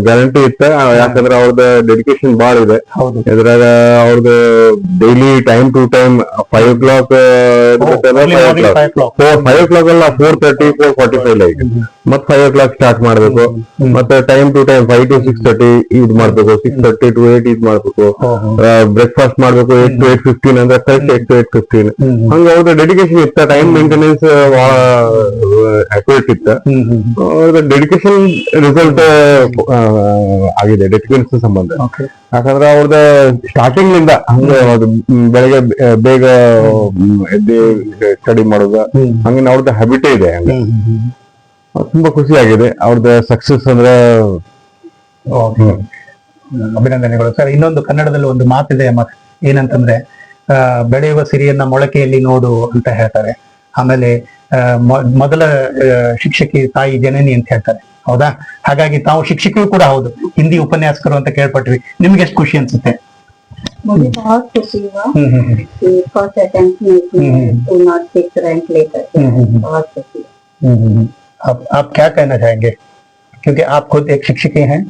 ಗ್ಯಾರಂಟಿ ಇತ್ತ. ಯಾಕಂದ್ರೆ ಅವ್ರದ್ದು ಡೆಡಿಕೇಶನ್ ಬಾಳ ಇದೆ. ಇದ್ರಾಗ ಅವ್ರದ್ದು daily time to time 5 o'clock 5 o'clock ಅಲ್ಲ 4:30 4:45 ಲೈಕ್ ಮತ್ 5 o'clock ಸ್ಟಾರ್ಟ್ ಮಾಡ್ಬೇಕು. ಮತ್ತೆ ಟೈಮ್ ಟು ಟೈಮ್ 5 to 6:30 ಇದ್ ಮಾಡ್ಬೇಕು, 6:30 to 8 ಇದ್ ಮಾಡ್ಬೇಕು. ಬ್ರೇಕ್ಫಾಸ್ಟ್ ಮಾಡ್ಬೇಕು 8 to 8:15 ಅಂದ್ರೆ ಕರೆಕ್ಟ್ 8 to 8:15. ಹಂಗ ಅವ್ರದ್ದು ಡೆಡಿಕೇಶನ್ ಇತ್ತ. ಟೈಮ್ ಮೇಂಟೆನೆನ್ಸ್ ಅಕ್ಯುರೇಟ್ ಇತ್ತ. ಅವ್ರದ್ದು ಡೆಡಿಕೇಶನ್ ರಿಸಲ್ಟ್ ಆಗಿದೆ ಡೆಡಿಕೇಶನ್ ಸಂಬಂಧ. ಯಾಕಂದ್ರೆ ಅವ್ರದ್ದು ಸ್ಟಾರ್ಟಿಂಗ್ ನಿಂದ ಹಂಗ ಬೆಳಗ್ಗೆ ಬೇಗ ಎದ್ದು ಸ್ಟಡಿ ಮಾಡೋದು ಹಂಗಿನ ಅವ್ರದ್ದು ಹ್ಯಾಬಿಟೇ ಇದೆ. ಹಂಗ ತುಂಬಾ ಖುಷಿ ಆಗಿದೆ ಅವ್ರದ್ದು ಸಕ್ಸಸ್ ಅಂದ್ರೆ. ಅಭಿನಂದನೆಗಳು ಸರ್. ಇನ್ನೊಂದು ಕನ್ನಡದಲ್ಲಿ ಒಂದು ಮಾತಿದೆ, ಏನಂತಂದ್ರೆ ಬೆಳೆಯುವ ಸಿರಿಯನ್ನ ಮೊಳಕೆಯಲ್ಲಿ ನೋಡು ಅಂತ ಹೇಳ್ತಾರೆ. ಆಮೇಲೆ ಮೊದಲ ಶಿಕ್ಷಕಿ ತಾಯಿ ಜನನಿ ಅಂತ ಹೇಳ್ತಾರೆ. ಹೌದಾ? ಹಾಗಾಗಿ ತಾವು ಶಿಕ್ಷಕಿಯೂ ಕೂಡ ಹೌದು, ಹಿಂದಿ ಉಪನ್ಯಾಸಕರು ಅಂತ ಕೇಳ್ಪಟ್ವಿ. ನಿಮ್ಗೆ ಎಷ್ಟು ಖುಷಿ ಅನ್ಸುತ್ತೆ? मुझे बहुत खुशी हुआ कि फर्स्ट अटेम्प्ट में टू नॉट 6 रैंक लेकर बहुत खुशी। आप क्या कहना चाहेंगे, क्योंकि आप खुद एक शिक्षक हैं?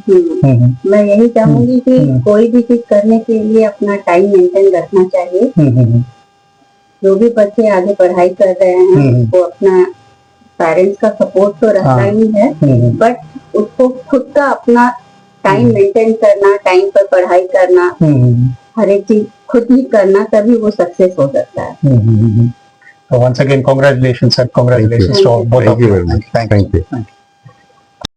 मैं यही चाहूंगी कि कोई भी चीज करने के लिए अपना टाइम मेंटेन रखना चाहिए। जो भी बच्चे आगे पढ़ाई कर रहे हैं वो अपना पेरेंट्स का सपोर्ट तो रहता ही है, बट उसको खुद का अपना टाइम मेंटेन करना, टाइम पर पढ़ाई करना, हर एक चीज खुद ही करना, तभी वो सक्सेस हो सकता है। Once again, congratulations, sir. Congratulations to both of Thank you you. very much. Thank you. Thank you. Thank you.